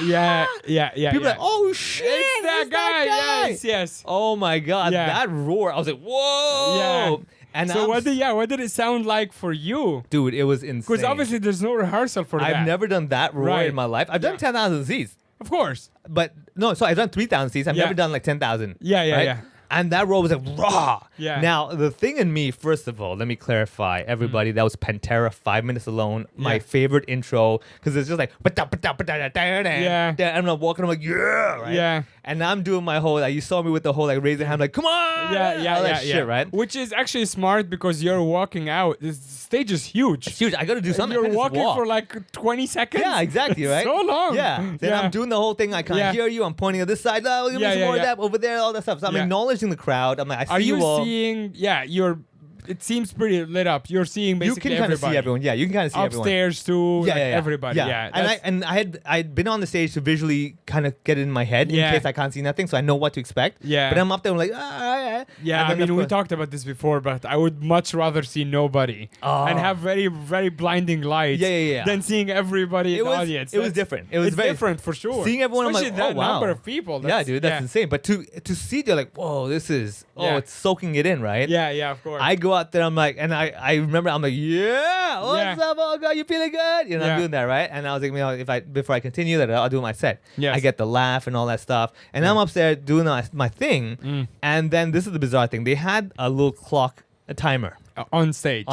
Yeah. people are like, oh shit, It's that guy. Yes. Oh my god, Yeah. that roar! I was like, whoa. Yeah. And So what did it sound like for you? dude, it was insane. Because obviously there's no rehearsal for that. I've never done that roar Right. in my life. I've done 10,000 seats, Of course. but no. So I've done 3,000 seats. I've Yeah. never done like 10,000. Yeah. right? And that roar was like raw. Yeah. Now the thing in me, first of all, let me clarify, everybody. That was Pantera, 5 minutes alone. My favorite intro because it's just like Yeah. And I'm walking. I'm like right? Yeah. And I'm doing my whole. Like, you saw me with the whole like raising hand, like come on. All that shit, right? Which is actually smart because you're walking out. The stage is huge. It's huge. I got to do something. I You're can't just walking walk. for like 20 seconds. Yeah, exactly, right? So long. Yeah. Then I'm doing the whole thing. I can't Yeah. hear you. I'm pointing at this side. Oh, give me some more of that over there. All that stuff. So I'm Yeah. acknowledging the crowd. I'm like, I see Are you all. seeing? Yeah, you're it seems pretty lit up. You're seeing You basically can kind of everybody. see everyone. Yeah, you can kind of see everyone. Upstairs too. Yeah, like everybody. Yeah. And I'd been on the stage to visually kind of get it in my head Yeah. in case I can't see nothing, so I know what to expect. Yeah. But I'm up there, I'm like, ah. Yeah, And I then, mean, of we course- talked about this before, but I would much rather see nobody and have very, very blinding lights Yeah. than seeing everybody in the audience. It was different. It was It's very different for sure. Seeing everyone, I'm Especially like, that oh, wow. number of people. Yeah, dude, that's insane. But to see, you're like, whoa, this is, Yeah. it's soaking it in, right? Yeah, of course. I go out there, I'm like, and I remember, I'm like, yeah, what's up, oh God, you feeling good? You know, Yeah. I'm doing that, right? And I was like, before I continue that, I'll do my set. Yes. I get the laugh and all that stuff. And I'm upstairs doing my thing. And then this is the bizarre thing. They had a little clock, a timer On stage.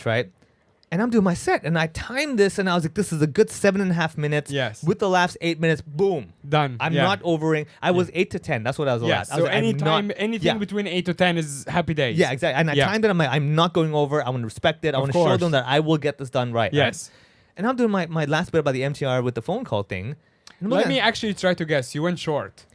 right? And I'm doing my set, and I timed this, and I was like, "This is a good 7.5 minutes." Yes. With the laughs, 8 minutes. Boom. Done. I'm Yeah. not overing. I was 8 to 10. That's what I was Yeah, at. I so was like, I'm anything yeah. between 8 to 10 is happy days. Yeah, exactly. And I timed it. I'm like, I'm not going over. I want to respect it. I Of want to show course. them that I will get this done right. Yes. Right? And I'm doing my last bit about the MTR with the phone call thing. And I'm Let looking me at- actually try to guess. You went short.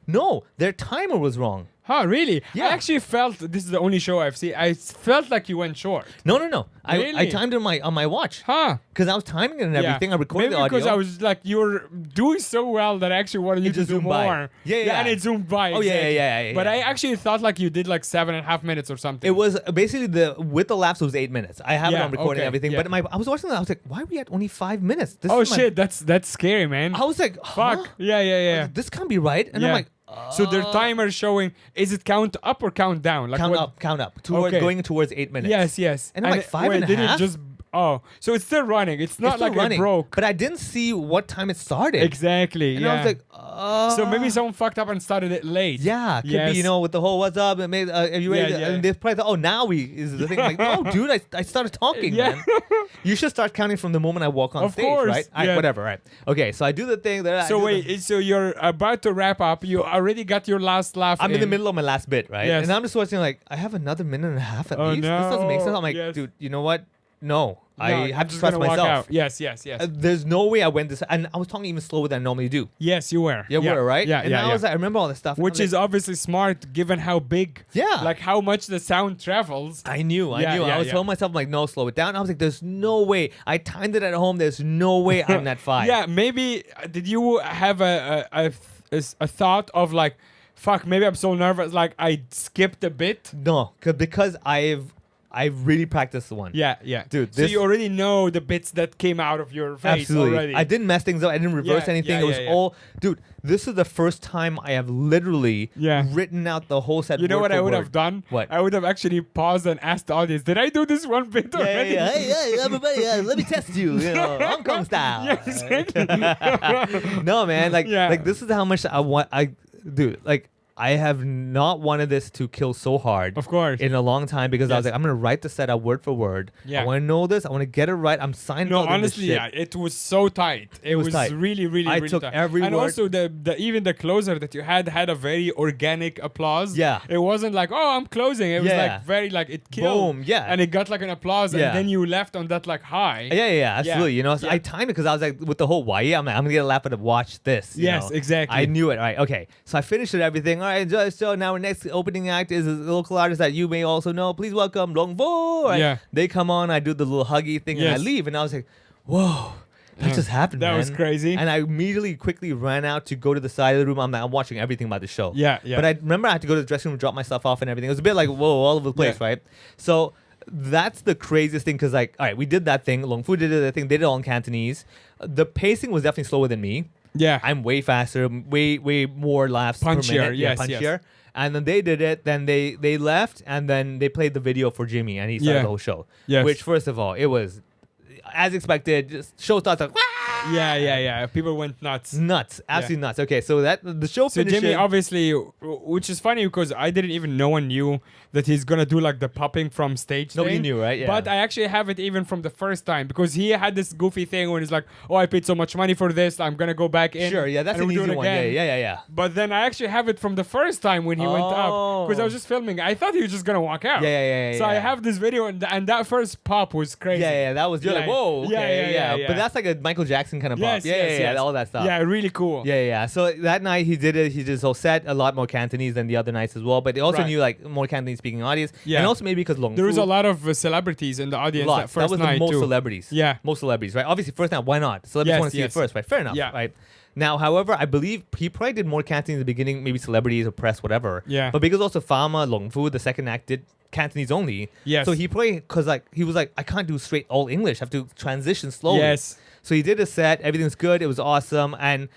No, their timer was wrong. Huh, really? Yeah. I actually felt, this is the only show I've seen, I felt like you went short. No. I Really? timed it on my watch. Huh. Because I was timing it and Yeah. everything. I recorded Maybe the audio. because I was like, you're doing so well that I actually wanted you It to just do zoomed more. by. Yeah. And it zoomed by. Oh, yeah, exactly. yeah. But I actually thought like you did like 7.5 minutes or something. It was basically with the laughs, it was 8 minutes. I have it Yeah, on recording okay, and everything. yeah. But I was watching that. I was like, why are we at only 5 minutes? This Oh is my- shit, that's scary, man. I was like, Fuck. huh? Yeah. This can't be right. And I'm Yeah. like, So their timer is showing, is it count up or count down? Like count what- up. Toward, Okay. going towards 8 minutes. Yes. And I'm like, five wait, and a did half? it just? Oh, so it's still running. It's not It's still like running, it broke. But I didn't see what time it started. Exactly. And yeah. I was like, so maybe someone fucked up and started it late. yeah, could Yes. be, with the whole what's up, and are you ready? Yeah. And they probably thought, oh, now we is the thing. I'm like, no, dude, I started talking, Yeah. man. You should start counting from the moment I walk on Of stage, course, right? yeah. Whatever, right? Okay, so I do the thing. So wait, so you're about to wrap up. You already got your last laugh. I'm in the middle of my last bit, right? Yes. And I'm just watching like, I have another minute and a half at Oh, least. This doesn't make sense. no. I'm like, Yes. dude, you know what? No, I I'm have to just trust gonna walk myself. out. Yes. There's no way I went this, and I was talking even slower than I normally do. Yes, you were. Yeah, we were, right? Yeah, and yeah. I was like, I remember all this stuff. and I Which was is like, obviously smart given how big. Yeah. Like how much the sound travels. I knew. Yeah, I was telling myself, like, no, slow it down. I was like, there's no way. I timed it at home. There's no way I'm at 5. Yeah, maybe did you have a thought of like, fuck, maybe I'm so nervous, like I skipped a bit? No, because I've really practiced the one. Yeah. Dude, so this- you already know the bits that came out of your face Absolutely. already. I didn't mess things up. I didn't reverse Yeah, anything. yeah, It was yeah. all, dude, this is the first time I have literally written out the whole set. You know word what for I would word. have done? What? I would have actually paused and asked the audience, did I do this one bit already? Hey, everybody, let me test you, Hong Kong style. Yeah, exactly. No, man, Yeah. like this is how much I want. Dude, like I have not wanted this to kill so hard. Of course. In a long time because I was Yes. like, I'm gonna write the set out word for word. Yeah. I want to know this. I want to get it right. I'm signed. No, honestly, yeah, it was so tight. It was was tight. really, really, I really took tight. every and word. also the even the closer that you had a very organic applause. Yeah. It wasn't like, oh, I'm closing. It was Yeah. like very like it killed. Boom, yeah. And it got like an applause, Yeah. and then you left on that like high. Yeah, absolutely. So Yeah. I timed it because I was like, with the whole why, I'm gonna get a laugh at it. Watch this. you Yes, know? exactly. I knew it. Right. Okay. So I finished it. Everything. All right. So now our next opening act is a local artist that you may also know. Please welcome Long Vo. Yeah. They come on. I do the little huggy thing and I Yes. leave. And I was like, whoa. That Yeah. just happened, That man. was crazy. And I immediately quickly ran out to go to the side of the room. I'm watching everything about the show. Yeah. But I remember I had to go to the dressing room, drop my stuff off and everything. It was a bit like, whoa, all over the place, Yeah. right? So that's the craziest thing because, like, all right, we did that thing. Long Fu did that thing. They did it all in Cantonese. The pacing was definitely slower than me. Yeah. I'm way faster, way more laughs per Punchier, minute. yes, punchier. yes. And then they did it. Then they left, and then they played the video for Jimmy, and he started Yeah. the whole show. Yes. Which, first of all, it was as expected. Just show starts like Yeah. People went nuts. nuts, absolutely nuts. Okay, so that the show So finished. Jimmy, obviously, which is funny because I didn't even no one knew that he's gonna do like the popping from stage. Nobody thing. knew, right? Yeah. But I actually have it even from the first time because he had this goofy thing when he's like, "Oh, I paid so much money for this, I'm gonna go back in." Sure, yeah, that's and an we'll do easy it one. again." Yeah. But then I actually have it from the first time when he went up because I was just filming. I thought he was just gonna walk out. Yeah. So I have this video and that first pop was crazy. Yeah, that was you're Yeah, like, whoa, whoa, okay, Yeah. But that's like a Michael Jackson kind of Yes, bop. Yeah, all that stuff. Yeah, really cool. Yeah. So that night he did it. He did his whole set, a lot more Cantonese than the other nights as well. But they also Right. knew like more Cantonese speaking audience. Yeah. And also maybe because Long There was Fu, a lot of celebrities in the audience lot. that first That was night the most too. celebrities. Yeah. Most celebrities, right? Obviously, first night, why not? Celebrities Yes, want to see it yes. first, right? Fair enough, Yeah. right? Now, however, I believe he probably did more Cantonese in the beginning, maybe celebrities or press, whatever. Yeah. But because also Fama, Long Fu, the second act did Cantonese only. Yes. So he probably, because like, he was like, I can't do straight all English. I have to transition slowly. Yes. So he did a set. Everything's good. It was awesome. And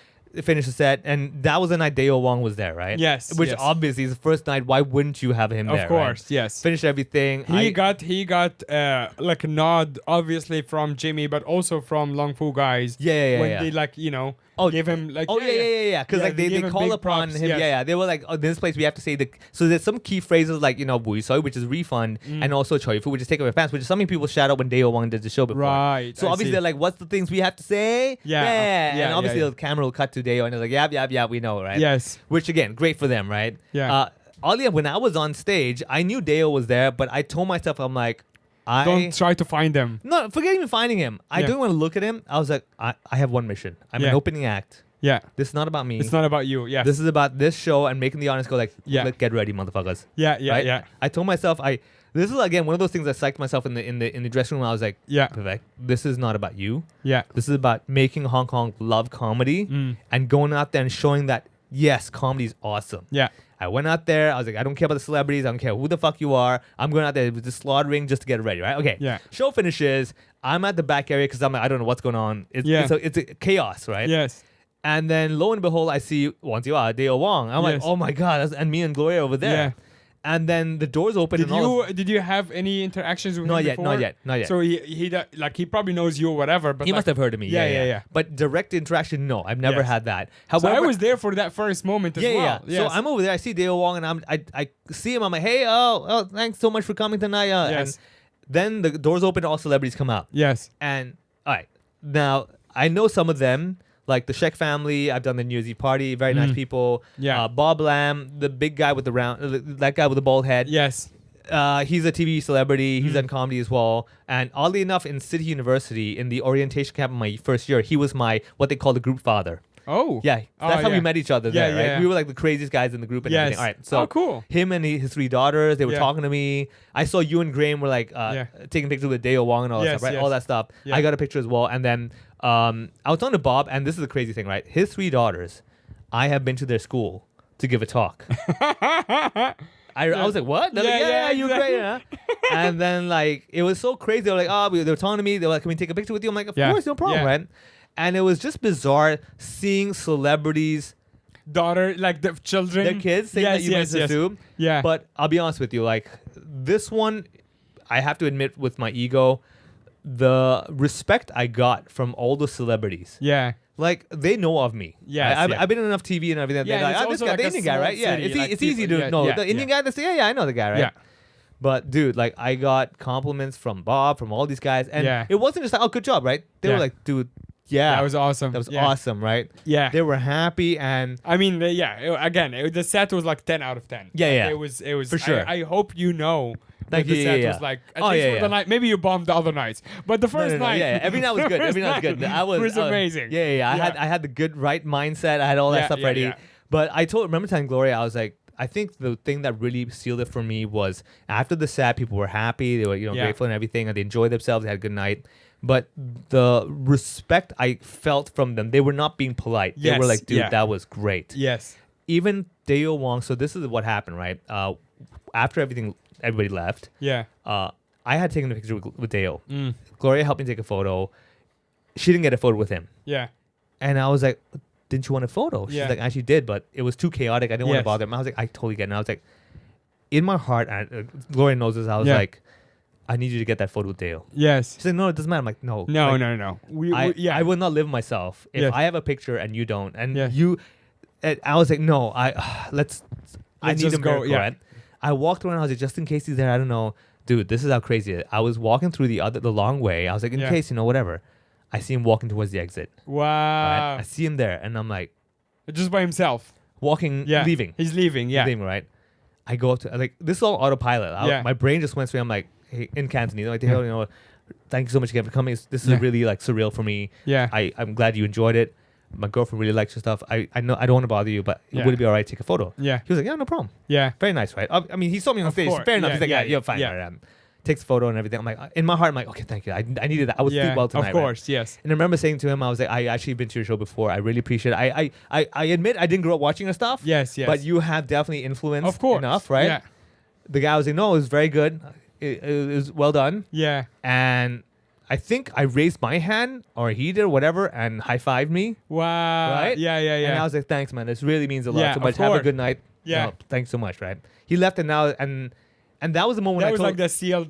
finished the set. And that was the night Deo Wong was there, right? Yes, Which yes. obviously is the first night. Why wouldn't you have him there? Of course, right? yes. Finished everything. He got like a nod, obviously from Jimmy, but also from Long Fu guys. Yeah, When yeah. they like give him like. Yeah. Because like they gave him call big upon props, him. yes. Yeah. They were like, oh, this place we have to say the. So there's some key phrases like Bui Soi, which is refund, and also Choi Fu, which is take away pants, which is something people shout out when Deo Wong did the show before. Right, So I obviously see. they're like, what's the things we have to say? Yeah, And obviously yeah. the camera will cut to Deo, and they're like, yeah, we know, right? Yes. Which again, great for them, right? Yeah. Oddly, when I was on stage, I knew Deo was there, but I told myself, I'm like, Don't try to find them. No, forget even finding him. I Yeah. don't want to look at him. I was like, I have one mission. I'm Yeah. an opening act. Yeah. This is not about me. It's not about you. Yeah. This is about this show and making the audience go like, Yeah. get ready, motherfuckers. Yeah. Right? Yeah. I told myself, this is again one of those things I psyched myself in the dressing room. I was like, Yeah. Vivek, this is not about you. Yeah. This is about making Hong Kong love comedy Mm. and going out there and showing that yes, comedy is awesome. Yeah. I went out there. I was like, I don't care about the celebrities. I don't care who the fuck you are. I'm going out there with the slaughtering just to get ready, right? Okay. Yeah. Show finishes. I'm at the back area because I'm like, I don't know what's going on. Yeah. It's a chaos, right? Yes. And then lo and behold, I see Deo Wong. I'm like, Yes. oh my god, and me and Gloria over there. Yeah. And then the doors open. Did you have any interactions with Not him yet, before? not yet. So he probably knows you or whatever. But he like, must have heard of me. Yeah. But direct interaction, no, I've never Yes. had that. So However, I was there for that first moment as well. So I'm over there. I see Deo Wong, and I see him. I'm like, hey, oh, thanks so much for coming tonight. Yes. And then the doors open, all celebrities come out. Yes. And all right, now I know some of them, like the Sheck family. I've done the New Year's Eve party. Very nice people. Yeah. Bob Lamb, the big guy with the that guy with the bald head. Yes. He's a TV celebrity. He's done comedy as well. And oddly enough, in City University, in the orientation camp in my first year, he was my what they call the group father. Oh. Yeah, that's how we yeah. met each other Yeah, there, right? yeah. We were like the craziest guys in the group and Yes. everything. All right, so Oh, cool. him and his three daughters, they were Yeah. talking to me. I saw you and Graham were like taking pictures with Deo Wong and all that Yes, stuff, right? yes. All that stuff. Yeah. I got a picture as well. And then I was talking to Bob, and this is the crazy thing, right? His three daughters, I have been to their school to give a talk. I was like, what? They're like, yeah, you're exactly. great, huh? And then like it was so crazy. They were like, they were talking to me. They were like, can we take a picture with you? I'm like, of course, no problem, Yeah. right? And it was just bizarre seeing celebrities, Daughter, like the children. their kids, saying that you meant to assume. Yeah. But I'll be honest with you, like this one, I have to admit with my ego, the respect I got from all the celebrities. Yeah. Like they know of me. Yes, I've, yeah. I've been in enough TV and everything. Yeah, They're like, it's this also guy, like the a Indian guy, small right? Yeah, city, like it's easy people- to know yeah, the Indian yeah. guy. They say, yeah, I know the guy, right? Yeah. But dude, like I got compliments from Bob, from all these guys, and Yeah. it wasn't just like, oh, good job, right? They Yeah. were like, dude, yeah, That was awesome. that was Yeah. awesome, right? Yeah. They were happy and. I mean, the set was like 10 out of 10. Yeah, Like, yeah. It was For sure. I hope you know. Like, the yeah, set yeah, was yeah. like at Oh, least yeah, for yeah. the night. Maybe you bombed the other nights, but the first night, Yeah, every night was good. Every night was good. I was amazing. Yeah. I had the good right mindset. I had all that Yeah, stuff yeah, ready. yeah. But remember telling Gloria, I was like, I think the thing that really sealed it for me was after the set, people were happy. They were Yeah. grateful and everything, and they enjoyed themselves. They had a good night. But the respect I felt from them, they were not being polite. They were Yes, like, dude, yeah. that was great. Yes. Even Deo Wong. So this is what happened, right? After everybody left. Yeah. I had taken a picture with Deo. Mm. Gloria helped me take a photo. She didn't get a photo with him. Yeah. And I was like, didn't you want a photo? She's Yeah. like, I actually did, but it was too chaotic. I didn't want to Yes. bother him. I was like, I totally get it. And I was like, in my heart, and Gloria knows this, I was Yeah. like, I need you to get that photo with Dale. Yes. She's like, no, it doesn't matter. I'm like, no. No, Like, no. I will not live myself if Yes. I have a picture and you don't. And Yes. and I was like, no, I need just a go, miracle, yeah. right? I walked around. I was like, just in case he's there, I don't know. Dude, this is how crazy it is. I was walking through the long way. I was like, in Yeah. case, whatever. I see him walking towards the exit. Wow. Right? I see him there, and I'm like, Just by himself. walking, Yeah. leaving. He's leaving. Yeah. Leaving, right? I go up to, like, this is all autopilot. Yeah. My brain just went straight. I'm like, hey, in Cantonese, like, thank you so much again for coming. This is Yeah. really like surreal for me. Yeah. I'm glad you enjoyed it. My girlfriend really likes your stuff. I know I don't want to bother you, but Yeah. would it be all right to take a photo? Yeah. He was like, yeah, no problem. Yeah. Very nice, right? I mean, he saw me on Of stage. course. Fair enough. Yeah, He's like, yeah, yeah, you're fine. yeah. Right? Takes a photo and everything. I'm like, in my heart, I'm like, okay, thank you. I needed that. I would sleep well tonight. Of course, yes. And I remember saying to him, I was like, I actually been to your show before. I really appreciate it. I admit I didn't grow up watching your stuff. Yes, yes. But you have definitely influenced Of course. enough, right? Yeah. The guy was like, no, it was very good. It was well done. Yeah. And I think I raised my hand or he did or whatever and high-fived me. Wow. Right? Yeah, yeah, yeah. And I was like, thanks, man. This really means a lot. Yeah, so of much. Have a course. good night. Yeah. Thanks so much, right? He left and now and that was the moment that I was told like the sealed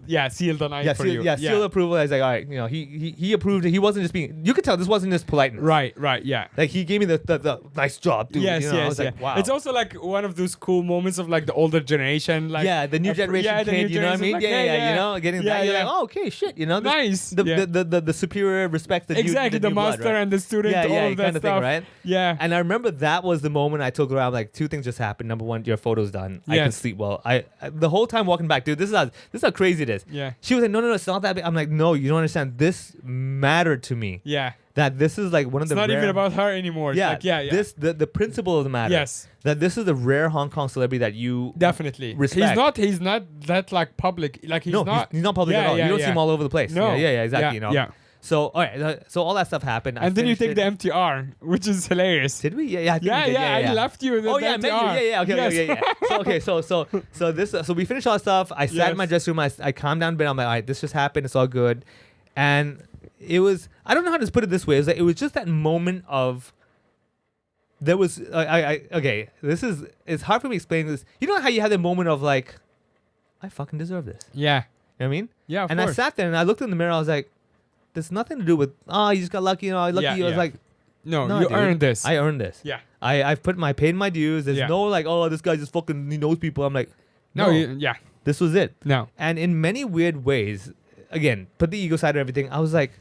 the night yeah, for you. seal approval. I was like, all right, he approved it. He wasn't just being. You could tell this wasn't just politeness. Right, yeah. Like he gave me the nice job, dude. Yes, I was yes, like, wow. It's also like one of those cool moments of like the older generation, like yeah, the new generation the kid. new You know what I mean? generation, like, Yeah. Getting that. You're like, oh, okay, shit. This, nice. The superior respect that exactly you, the new blood, master right? and the student, all of that kind of stuff, thing, right? Yeah. And I remember that was the moment I told her, I'm like, two things just happened. Number one, your photo's done. I can Yes. sleep well. I the whole time walking back, dude. This is how crazy it is. Yeah. She was like, no, it's not that big. I'm like, no, you don't understand. This mattered to me. Yeah. That this is like one of It's the not rare, even about her anymore. It's yeah, like, yeah. This the principle of the matter. Yes. That this is the rare Hong Kong celebrity that you Definitely. respect. He's not that like public. Like he's not. he's not public Yeah, at all. yeah, You don't yeah. see him all over the place. No. Yeah, exactly. Yeah, You know. yeah. So all right, so all that stuff happened. I And then you finished take it. the MTR, which is hilarious. Did we? Yeah, I think we Yeah, did. yeah, I left you in the Oh yeah, I met you. MTR. Yeah, okay, Yes. yeah. So we finished all that stuff. I sat in my Yes. dressing room. I calmed down a bit. I'm like, all right, this just happened. It's all good. And it was. I don't know how to put it this way. It was just that moment of. There was. Okay. It's hard for me to explain this. You know how you have the moment of like, I fucking deserve this. Yeah. You know what I mean? Yeah, of And course. I sat there and I looked in the mirror. I was like, there's nothing to do with. Oh, you just got lucky. Lucky. Yeah, I was yeah. like, No, no, you dude, earned this. I earned this. Yeah. I've paid my dues. There's Yeah. no like, oh, this guy just fucking he knows people. I'm like, No, yeah. this was it. No. And in many weird ways, again, put the ego side of everything. I was like,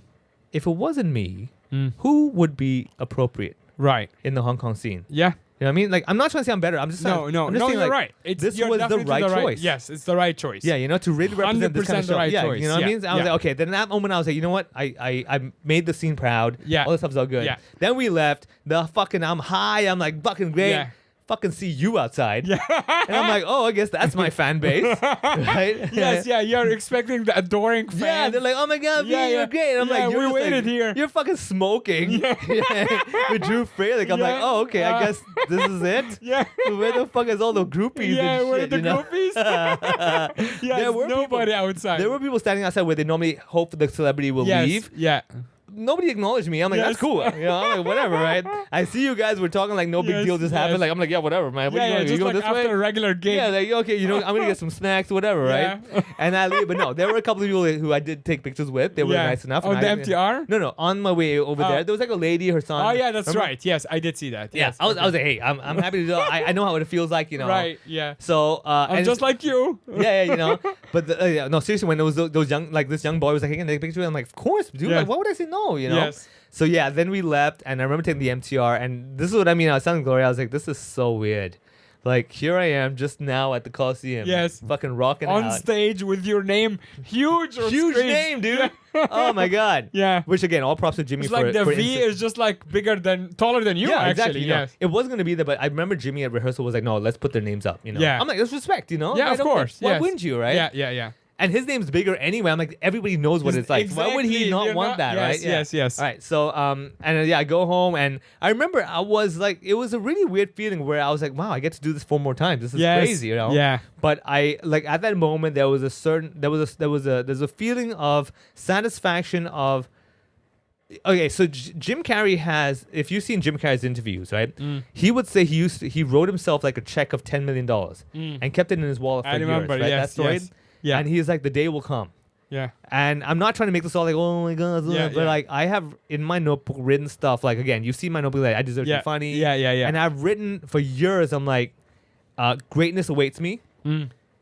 if it wasn't me, who would be appropriate Right. in the Hong Kong scene? Yeah. You know what I mean? Like, I'm not trying to say I'm better. I'm just No, saying, no, I'm just no, saying, you're like, right. this you're was the definitely right choice. Yes, it's the right choice. Yeah, to really represent this kind of 100% show. the right Yeah, choice. you know what I Yeah, mean? I was yeah. like, okay. Then in that moment, I was like, you know what? I made the scene proud. Yeah. All this stuff's all good. Yeah. Then we left. I'm high. I'm like, fucking great. Yeah. Fucking see you outside. Yeah. And I'm like, oh, I guess that's my fan base. Right? Yes, yeah, you're expecting the adoring fans. Yeah, they're like, oh my god, Yeah, you're yeah. great. And I'm Yeah, like, we just waited like, here. You're fucking smoking. With Drew Fralick. I'm like, Yeah, oh, okay, I yeah. guess this is it. Yeah. Where the fuck is all the groupies Yeah, and where shit, the you know? groupies? Yeah, There were nobody outside. There were people standing outside where they normally hope the celebrity will yes, leave. Yeah. Nobody acknowledged me. I'm like, Yes. that's cool. I'm like, whatever, right? I see you guys were talking like no big Yes, deal just happened. yes. Like, I'm like, yeah, whatever, man. What Yeah, are you yeah, going? just You like go this after way? a regular gig. Yeah, like, okay, I'm gonna get some snacks, whatever, right? Yeah. And I leave. But no, there were a couple of people who I did take pictures with. They were Yeah. nice enough. On and the I- MTR? No, on my way over Oh. there, there was like a lady, her son. Oh, yeah, that's Remember? right. Yes, I did see that. Yeah, Yes. I was like, hey, I'm happy to do. I know how it feels like, Right, yeah. So I'm and just like you. yeah. But yeah, no, seriously, when there was those young, like this young boy was like, hey, can I take a picture? I'm like, of course, dude. Yeah. Like, why would I say no? Yes. So yeah, then we left, and I remember taking the MTR, and this is what I mean. I was telling Gloria, I was like, this is so weird. Like, here I am just now at the Coliseum. Yes. Fucking rocking On out. stage with your name huge on Huge screen. name, dude. Oh my god. Yeah. Which again, all props to Jimmy It's for like the for V is just like taller than you, yeah, actually. exactly. You know, Yes. it wasn't gonna be there, but I remember Jimmy at rehearsal was like, "No, let's put their names up." Yeah. I'm like, "That's respect," Yeah, I of don't- course. Why yes. wouldn't you, right? Yeah. And his name's bigger anyway. I'm like, everybody knows what it's like. Why would he Exactly. not You're want not- that, yes, right? Yeah. yes. All right. So, I go home, and I remember I was like, it was a really weird feeling where I was like, wow, I get to do this 4 more times. This is Yes. crazy, Yeah. But I like at that moment there was there's a feeling of satisfaction of. Okay, so Jim Carrey has, if you've seen Jim Carrey's interviews, right? He would say he wrote himself like a check of $10 million and kept it in his wallet for I remember, years, right? yes, That story. yes. Yeah. And he's like, the day will come. Yeah. And I'm not trying to make this all like, oh my god, Yeah, but yeah. like I have in my notebook written stuff. Like again, you see my notebook, like I deserve to Yeah. be funny. Yeah. And I've written for years. I'm like, greatness awaits me.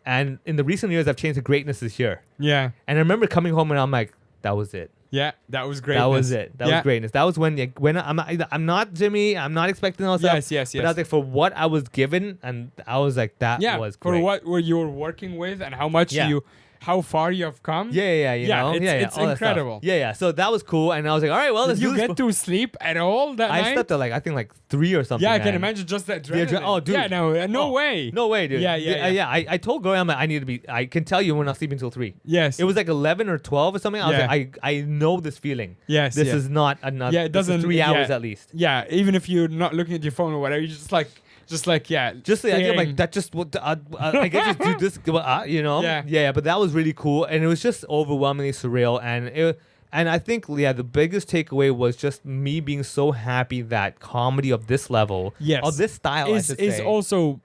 And in the recent years, I've changed to greatness is here. Yeah. And I remember coming home and I'm like, that was it. Yeah. That was great. That was it. That was greatness. That was when I'm not Jimmy. I'm not expecting all that. Yes. But I was like, for what I was given, and I was like, that Yeah. was For great. what were you were working with and how much Yeah. you how far you have come. Yeah, you know? It's all that stuff. incredible. Yeah. So that was cool. And I was like, all right, well, Did let's you do this. get to sleep at all that night? I slept at like, I think like 3 or something. Yeah, I can man. imagine just that The adrenaline. oh, dude. Yeah, no way. No way, dude. Yeah. I told Gory, I'm like, I need to be, I can tell you we're not sleeping until 3. Yes. It was like 11 or 12 or something. I was Yeah. like, I know this feeling. Yes, This yeah. is not enough. Yeah, it this is doesn't. 3 hours yeah. at least. Yeah, even if you're not looking at your phone or whatever, you're just like, yeah. Just the idea of staring. like that just I guess just do this you know Yeah. but that was really cool and it was just overwhelmingly surreal and I think the biggest takeaway was just me being so happy that comedy of this level Yes. of this style is I should say. also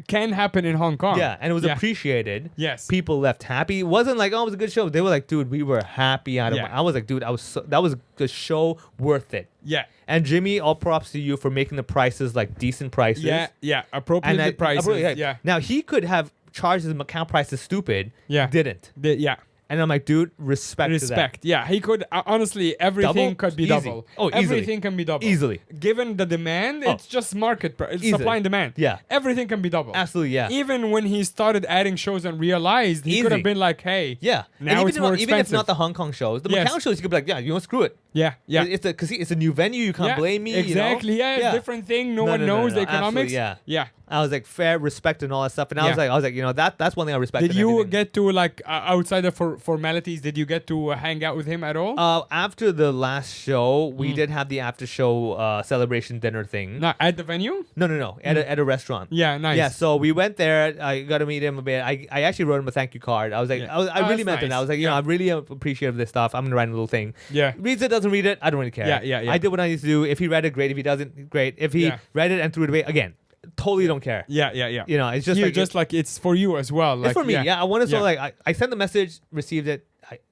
can happen in Hong Kong. Yeah, and it was Yeah. appreciated. Yes. People left happy. It wasn't like, oh, it was a good show. They were like, dude, we were happy out of Yeah. it. I was like, dude, that was a show worth it. Yeah. And Jimmy, all props to you for making the prices like decent prices. Yeah. Appropriate prices. Yeah. Now he could have charged his Macau prices stupid. Yeah. Didn't. Yeah. And I'm like, dude, respect. To that. Yeah, he could honestly everything Double? could be Easy. double. Oh, easily. Everything can be double. Easily. Given the demand, it's just market it's Easily. supply and demand. Yeah. Everything can be double. Absolutely, yeah. Even when he started adding shows and realized he could have Easy. been like, hey, Yeah. now And it's more expensive. even if not the Hong Kong shows, the Yes. Macau shows, you could be like, yeah, you want to screw it. Yeah. Because it's a new venue. You can't blame me. Exactly. You know? Yeah, different thing. No one no, knows the absolutely, economics. yeah. Yeah. I was like, fair, respect, and all that stuff. And I was like, you know, that's one thing I respect. Did you get to like outside of formalities? Did you get to hang out with him at all? After the last show, we did have the after show celebration dinner thing. Not at the venue? No. At a restaurant. Yeah, nice. Yeah, so we went there. I got to meet him a bit. I actually wrote him a thank you card. I was like, Yeah. I really that's meant it. nice. I was like, you know, Yeah. I'm really appreciative of this stuff. I'm gonna write a little thing. Yeah. Reads it, doesn't read it. I don't really care. Yeah. I did what I need to do. If he read it, great. If he doesn't, great. If he read it and threw it away, again, totally don't care. Yeah. You know, it's just You like just like it's for you as well. Like, it's for me. Yeah, I wanted to Yeah. like I sent the message, received it,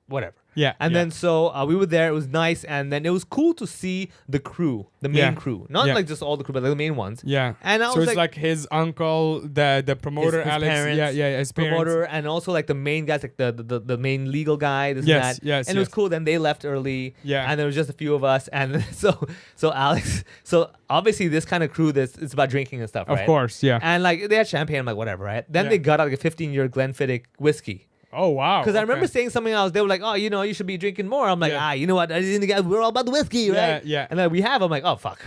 whatever. Yeah. And then so we were there. It was nice, and then it was cool to see the crew, the main crew, not like just all the crew, but like the main ones. Yeah. And I so was it's like his uncle, the promoter, his Alex. parents, His parents. promoter, and also like the main guys, like the main legal guy. This Yes, and that. yes, And it was yes. cool. Then they left early. Yeah. And there was just a few of us, and so Alex. So obviously this kind of crew, it's about drinking and stuff, right? Of course, yeah. And like they had champagne. I'm like, whatever, right? Then Yeah. they got out like a 15-year Glenfiddich whiskey. Oh wow. Because I remember okay. saying something else. They were like, oh, you know, you should be drinking more. I'm like, Yeah. you know what? We're all about the whiskey, right? Yeah. And then we have. I'm like, oh, fuck.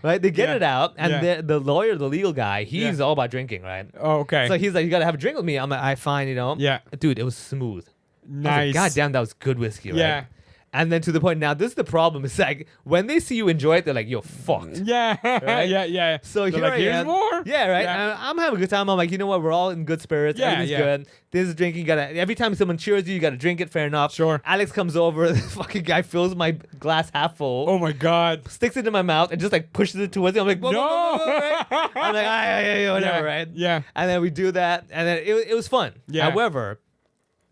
Right? They get Yeah. it out. And Yeah. the lawyer, the legal guy, he's Yeah. all about drinking, right? Oh, okay. So he's like, you got to have a drink with me. I'm like, I fine, you know? Yeah. Dude, it was smooth. I was nice. like, God damn, that was good whiskey, right? Yeah. And then to the point, now this is the problem. It's like, when they see you enjoy it, they're like, you're fucked. Yeah. Right? Yeah. So They're here like, I here's am. more. Yeah, right. Yeah. And I'm having a good time. I'm like, you know what? We're all in good spirits. Yeah, Everything's yeah. good. This is drinking. Every time someone cheers you, you got to drink it. Fair enough. Sure. Alex comes over. The fucking guy fills my glass half full. Oh my god. Sticks it in my mouth and just like pushes it towards me. I'm like, whoa, No. whoa, whoa, whoa, right? I'm like, yeah, whatever, Yeah, right? yeah. And then we do that, and then it was fun. Yeah. However,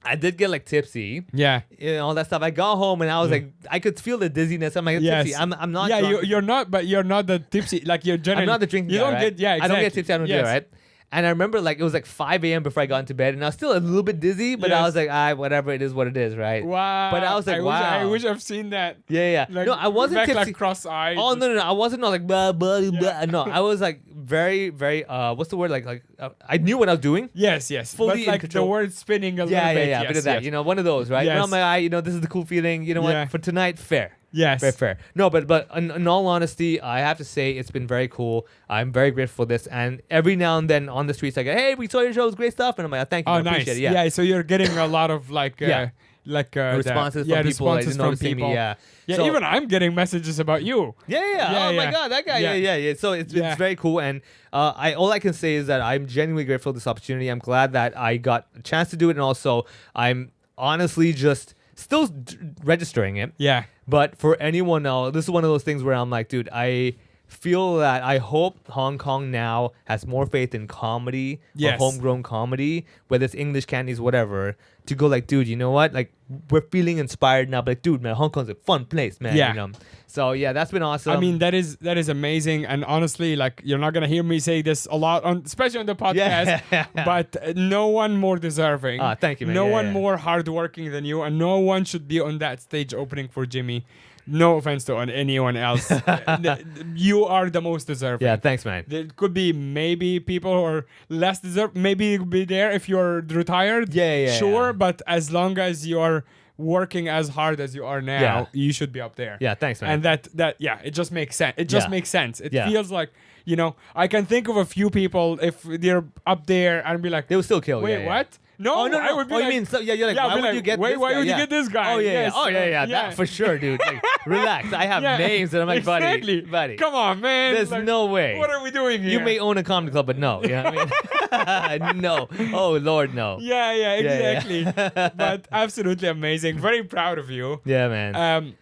I did get like tipsy. Yeah. You know, all that stuff. I got home and I was like, I could feel the dizziness. I'm like, Yes. tipsy. I'm not. Yeah, drunk. you're not, but you're not the tipsy. Like you're generally. I'm not the drinking You guy, don't right? get. Yeah. Exactly. I don't get tipsy. I don't do it, right? And I remember like it was like 5 a.m. before I got into bed, and I was still a little bit dizzy, but I Yes. was like, whatever it is, what it is, right? Wow. But I was like, I wow. wish I've seen that. Yeah. Like, No, I wasn't Vivek, tipsy. like cross-eyed. Oh no, I wasn't not like blah blah blah. No, I was like very what's the word like I knew what I was doing. Yes. Fully But in like control. the word spinning a little Yeah, bit. yeah, Yes, bit of that. yes. You know, one of those, right? Yes. And I'm like, you know, this is the cool feeling. You know Yeah. what? For tonight, fair. Yes. Very fair. No, but in all honesty, I have to say it's been very cool. I'm very grateful for this. And every now and then on the streets, I go, hey, we saw your show. It was great stuff. And I'm like, oh, thank you. Oh, I nice. appreciate it. Yeah. So you're getting a lot of like. Yeah. Responses from people responses that didn't from people. Yeah. Yeah, So- even I'm getting messages about you. Yeah. Yeah, Oh my yeah. God, that guy. Yeah. Yeah. So it's very cool, and all I can say is that I'm genuinely grateful for this opportunity. I'm glad that I got a chance to do it, and also I'm honestly just still registering it. Yeah. But for anyone else, this is one of those things where I'm like, dude, I feel that I hope Hong Kong now has more faith in comedy Yes. or homegrown comedy, whether it's English candies, whatever, to go like, dude, you know what? Like, we're feeling inspired now. But like, dude, man, Hong Kong's a fun place, man. Yeah. You know? So yeah, that's been awesome. I mean, that is amazing. And honestly, like, you're not going to hear me say this a lot, especially on the podcast, Yeah. but no one more deserving. Thank you, man. No Yeah, one yeah. more hardworking than you. And no one should be on that stage opening for Jimmy. No offense to anyone else. You are the most deserving. Yeah, thanks, man. There could be maybe people who are less deserved. Maybe you'll be there if you're retired. Sure, but as long as you're working as hard as you are now, you should be up there. Yeah, thanks, man. And it just makes sense. It just makes sense. It Yeah. feels like, I can think of a few people if they're up there and be like, They will still kill. wait, what? No, Oh, no. I would be you like, mean so? Yeah, you're like, why would you get wait, this why guy? would you Yeah. get this guy? Oh yeah, Yes, yeah. Oh yeah. That for sure, dude. Like, relax. I have names, and I'm like, exactly. buddy. Come on, man. There's Like, no way. What are we doing here? You may own a comedy club, but no. You know what I mean? No. Oh Lord, no. Yeah, exactly. But absolutely amazing. Very proud of you. Yeah, man.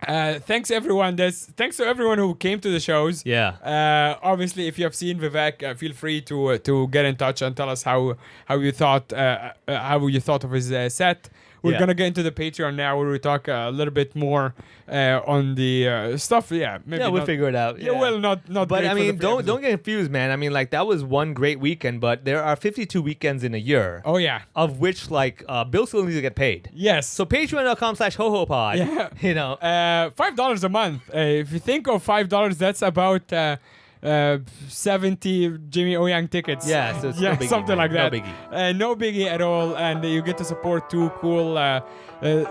Thanks everyone. Thanks to everyone who came to the shows. Yeah. Obviously, if you have seen Vivek, feel free to get in touch and tell us how you thought of his set. We're gonna get into the Patreon now, where we talk a little bit more on the stuff. Yeah, maybe we'll figure it out. Yeah, well, not. But great I for mean, the don't episode. get confused, man. I mean, like that was one great weekend, but there are 52 weekends in a year. Oh yeah. Of which, like, bills still need to get paid. Yes. So patreon.com/hohopod. Yeah. $5 a month. If you think of $5, that's about 70 Jimmy O Yang tickets. Yeah, so it's no biggie, something man. like that. No biggie. No biggie at all, and you get to support two cool.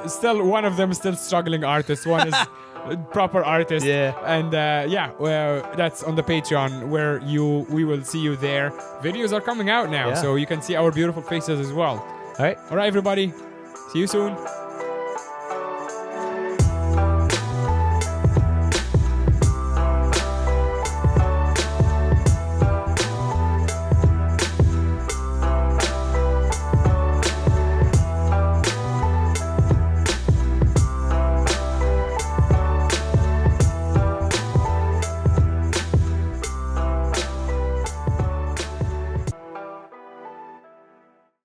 Still, one of them is still struggling artists. One is a proper artist. Yeah. And that's on the Patreon, where we will see you there. Videos are coming out now, Yeah. so you can see our beautiful faces as well. All right. All right, everybody. See you soon.